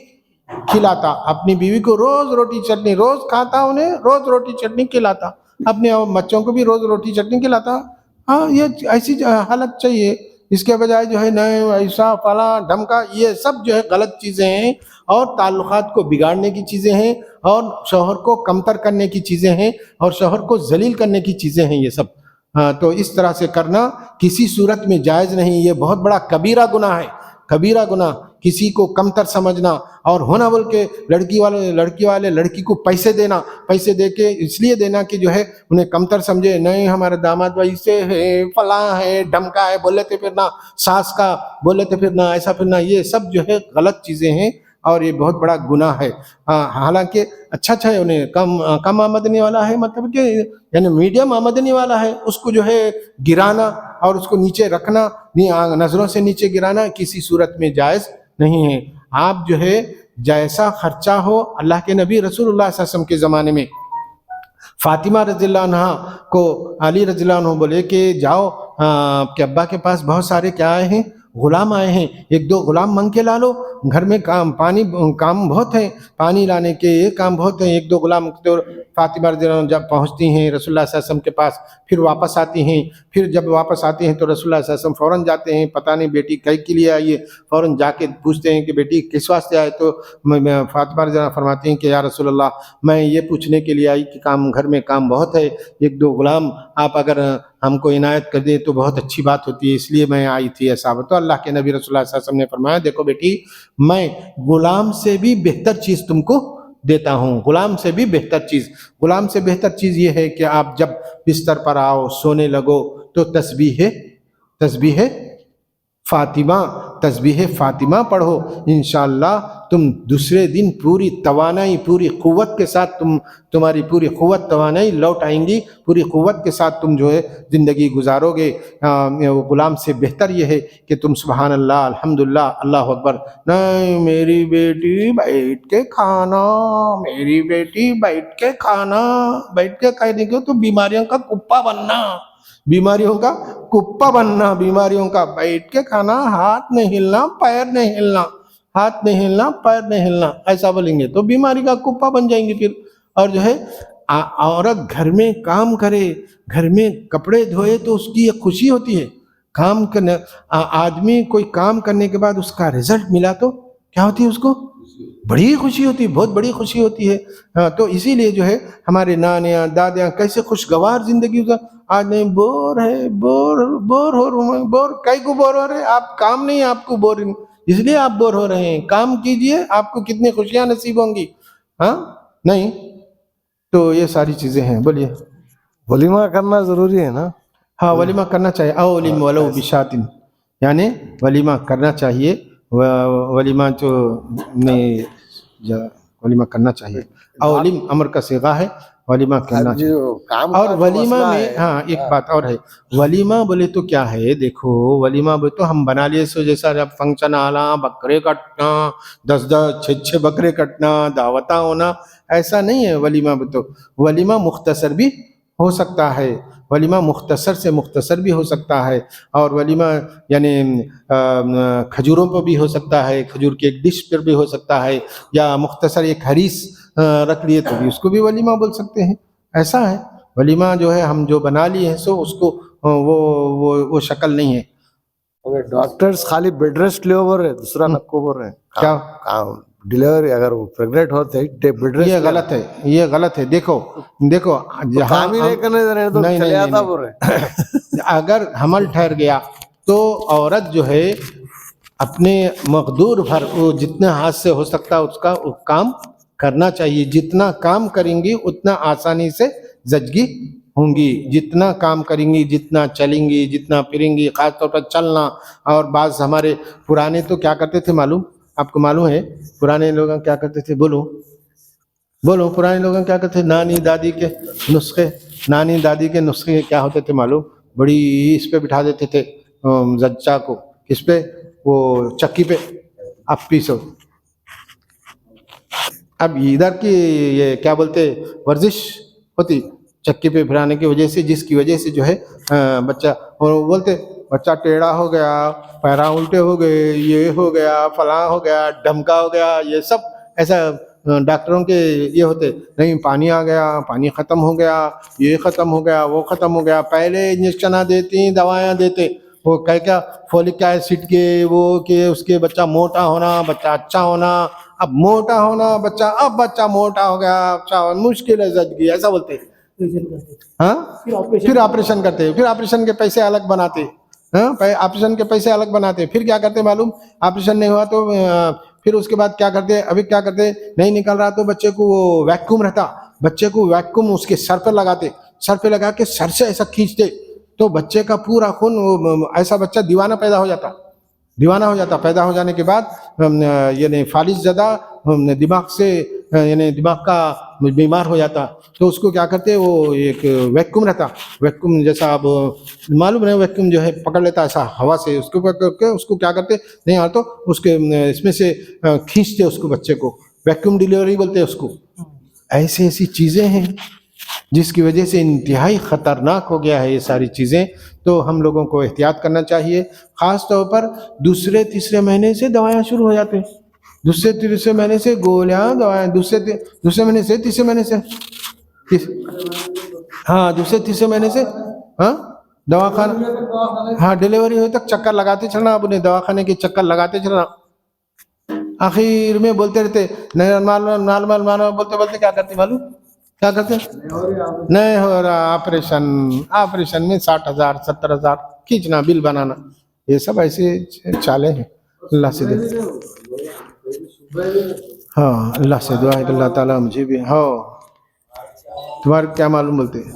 کھلاتا، اپنی بیوی کو روز روٹی چٹنی روز کھاتا، انہیں روز روٹی چٹنی کھلاتا، اپنے بچوں کو بھی روز روٹی چٹنی کھلاتا۔ ہاں یہ ایسی حالت چاہیے، اس کے بجائے جو ہے نئے ایسا فلاں ڈھمکا، یہ سب جو ہے غلط چیزیں ہیں اور تعلقات کو بگاڑنے کی چیزیں ہیں اور شوہر کو کمتر کرنے کی چیزیں ہیں اور شوہر کو ذلیل کرنے کی چیزیں ہیں یہ سب۔ تو اس طرح سے کرنا کسی صورت میں جائز نہیں، یہ بہت بڑا کبیرہ گناہ ہے، کبیرہ گناہ، کسی کو کمتر سمجھنا اور ہونا بول کے لڑکی والے لڑکی کو پیسے دینا، پیسے دے کے اس لیے دینا کہ جو ہے انہیں کمتر سمجھے، نہیں ہمارے داماد بھائی سے ہے، فلاں ہے، ڈھمکا ہے، بول لیتے پھرنا، ساس کا بول لیتے پھرنا، ایسا پھرنا، یہ سب جو ہے غلط چیزیں ہیں اور یہ بہت بڑا گناہ ہے۔ حالانکہ اچھا ہے، انہیں کم آمدنی والا ہے، مطلب کہ یعنی میڈیم آمدنی والا ہے، اس کو جو ہے گرانا اور اس کو نیچے رکھنا، نظروں سے نیچے گرانا کسی صورت میں جائز نہیں ہے۔ آپ جو ہے جیسا خرچہ ہو، اللہ کے نبی رسول اللہ صلی اللہ علیہ وسلم کے زمانے میں فاطمہ رضی اللہ عنہ کو علی رضی اللہ عنہ بولے کہ جاؤ آپ کے ابا کے پاس بہت سارے کیا آئے ہیں، غلام آئے ہیں، ایک دو غلام منگ کے لا لو، گھر میں کام بہت ہے، پانی لانے کے یہ کام بہت ہیں، ایک دو غلام۔ تو فاطمہ رضی اللہ عنہ جب پہنچتی ہیں رسول اللہ صلی اللہ علیہ وسلم کے پاس، پھر واپس آتی ہیں، پھر جب واپس آتے ہیں تو رسول اللہ صلی اللہ علیہ وسلم فوراً جاتے ہیں، پتہ نہیں بیٹی کئی کے لیے آئی ہے، فوراً جا کے پوچھتے ہیں کہ بیٹی کس واسطے آئے؟ تو فاطمہ رضی اللہ عنہ فرماتی ہیں کہ یا رسول اللہ میں یہ پوچھنے کے لیے آئی کہ گھر میں کام بہت ہے، ایک دو غلام آپ اگر ہم کو عنایت کر دیں تو بہت اچھی بات ہوتی ہے، اس لیے میں آئی تھی ایسا۔ تو اللہ کے نبی رسول اللہ صلی اللہ علیہ وسلم نے فرمایا دیکھو بیٹی، میں غلام سے بھی بہتر چیز تم کو دیتا ہوں، غلام سے بھی بہتر چیز، غلام سے بہتر چیز یہ ہے کہ آپ جب بستر پر آؤ، سونے لگو تو تسبیح فاطمہ تسبیح فاطمہ پڑھو، انشاءاللہ تم دوسرے دن پوری توانائی پوری قوت کے ساتھ تمہاری پوری قوت توانائی لوٹ آئیں گی، پوری قوت کے ساتھ تم جو ہے زندگی گزارو گے۔ غلام سے بہتر یہ ہے کہ تم سبحان اللہ الحمدللہ اللہ اکبر، نہیں میری بیٹی بیٹھ کے کھانا، میری بیٹی بیٹھ کے کھانا، بیٹھ کے کھانے کو تو بیماریوں کا کپا بننا، بیماریوں کا کپا بننا، بیماریوں کا بیٹھ کے کھانا، ہاتھ نہیں ہلنا پیر نہیں ہلنا، ہاتھ نہیں ہلنا پیر نہیں ہلنا، ایسا بولیں گے تو بیماری کا کپا بن جائیں گے پھر۔ اور جو ہے عورت گھر میں کام کرے، گھر میں کپڑے دھوئے تو اس کی ایک خوشی ہوتی ہے، کام کرنے آدمی کوئی کام کرنے کے بعد اس کا رزلٹ ملا تو کیا ہوتی ہے، اس کو بڑی خوشی ہوتی ہے، بہت بڑی خوشی ہوتی ہے۔ تو اسی لیے جو ہے ہمارے نانیاں دادیاں کیسے خوشگوار زندگی آج نہیں بور ہے، بور کئی کو بور ہو رہے، آپ کام نہیں آپ کو بور، اس لیے آپ بور ہو رہے ہیں، کام کیجئے آپ کو کتنی خوشیاں نصیب ہوں گی، ہاں نہیں؟ تو یہ ساری چیزیں ہیں، بولیے۔ ولیمہ کرنا ضروری ہے نا؟ ہاں ولیمہ کرنا چاہیے، اولم ولو بشاتن، یعنی ولیمہ کرنا چاہیے، ولیمہ جو ولیمہ کرنا چاہیے، اولم امر کا صیغہ ہے، ولیمہ کرنا چاہیے۔ اور ولیمہ میں ہاں ایک بات اور ہے، ولیمہ بولے تو کیا ہے، دیکھو ولیمہ بولے تو ہم بنا لیے سو جیسا جب فنکشن آنا، بکرے کٹنا، 10 6 بکرے کٹنا، دعوتاں ہونا، ایسا نہیں ہے ولیمہ بولے تو۔ ولیمہ مختصر بھی ہو سکتا ہے، ولیمہ مختصر سے مختصر بھی ہو سکتا ہے، اور ولیمہ یعنی کھجوروں پر بھی ہو سکتا ہے، کھجور کے ایک ڈش پر بھی ہو سکتا ہے، یا مختصر ایک حریص رکھ لیے تو بھی اس کو بھی ولیمہ بول سکتے ہیں، ایسا ہے۔ ولیمہ جو ہے ہم جو بنا لیے ہیں سو اس کو وہ شکل نہیں ہے۔ ڈاکٹرز خالی بیڈ ریسٹ لے اوور ہے، دوسرا نکو بول رہے ہیں کیا ڈیلیوری اگر وہ پریگنٹ ہوتے بیڈ ریسٹ، یہ غلط ہے، یہ غلط ہے۔ دیکھو جہاں اگر حمل ٹھہر گیا تو عورت جو ہے اپنے مقدور بھر وہ جتنے ہاتھ سے ہو سکتا ہے اس کا کام کرنا چاہیے، جتنا کام کریں گی اتنا آسانی سے زچگی ہوں گی، جتنا کام کریں گی، جتنا چلیں گی، جتنا پھریں گی، خاص طور پر چلنا۔ اور بعض ہمارے پرانے تو کیا کرتے تھے معلوم، آپ کو معلوم ہے پرانے لوگ کیا کرتے تھے، بولو پرانے لوگ کیا کرتے تھے، نانی دادی کے نسخے کیا ہوتے تھے معلوم، بڑی اس پہ بٹھا دیتے تھے زچہ کو، کس پہ، وہ چکی پہ، اب پیسو۔ اب ادھر کی یہ کیا بولتے ورزش ہوتی چکی پہ پھرانے کی وجہ سے، جس کی وجہ سے جو ہے بچہ، اور بولتے بچہ ٹیڑھا ہو گیا، پیراں الٹے ہو گئے، یہ ہو گیا، فلاں ہو گیا، ڈھمکا ہو گیا، یہ سب ایسا ڈاکٹروں کے یہ ہوتے نہیں، پانی آ گیا، پانی ختم ہو گیا، یہ ختم ہو گیا، وہ ختم ہو گیا، پہلے انجیکشن دیتی دوائیاں دیتے، وہ کیا فولک ایسڈ کے، وہ کہ اس کے بچہ موٹا ہونا، بچہ اچھا ہونا، اب موٹا ہونا بچہ، اب بچہ موٹا ہو گیا، اچھا مشکل ہے زچگی، ایسا بولتے ہاں، پھر آپریشن کرتے، پھر آپریشن کے پیسے الگ بناتے، ہاں آپریشن کے پیسے الگ بناتے، پھر کیا کرتے معلوم، آپریشن نہیں ہوا تو پھر اس کے بعد کیا کرتے، ابھی کیا کرتے، نہیں نکل رہا تو بچے کو وہ ویکیوم رہتا، بچے کو ویکیوم اس کے سر پہ لگاتے، سر پہ لگا کے سر سے ایسا کھینچتے تو بچے کا پورا خون، ایسا بچہ دیوانہ پیدا ہو جاتا، پیدا ہو جانے کے بعد یعنی فالج زدہ دماغ سے، یعنی دماغ کا بیمار ہو جاتا، تو اس کو کیا کرتے، وہ ایک ویکیوم رہتا، ویکیوم جیسا اب معلوم ہے، ویکیوم جو ہے پکڑ لیتا ایسا ہوا سے، اس کو پکڑ کے اس کو کیا کرتے نہیں آ تو اس کے اس میں سے کھینچتے اس کو، بچے کو ویکیوم ڈیلیوری بولتے ہیں اس کو۔ ایسی چیزیں ہیں جس کی وجہ سے انتہائی خطرناک ہو گیا ہے یہ ساری چیزیں، تو ہم لوگوں کو احتیاط کرنا چاہیے، خاص طور پر دوسرے تیسرے مہینے سے دوائیاں شروع ہو جاتے ہیں، دوسرے تیسرے مہینے سے گولیاں دوائیں، دوسرے مہینے سے تیسرے مہینے سے، ہاں دوسرے تیسرے مہینے سے، ہاں دواخانہ، ہاں ڈیلیوری ہوئے تک چکر لگاتے چلنا، اب انہیں دواخانے کے چکر لگاتے چلنا، آخر میں بولتے رہتے نارمل بولتے کیا کرتے معلوم، کیا کرتے نہیں ہو رہا، آپریشن میں 60,000 70,000 کھینچنا، بل بنانا، یہ سب ایسے چالیں ہیں۔ اللہ سے ہاں اللہ سے دعا ہے کہ اللہ تعالیٰ مجھے بھی، ہاں تمہارے کیا معلوم بولتے ہیں۔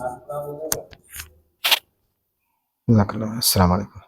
السلام علیکم۔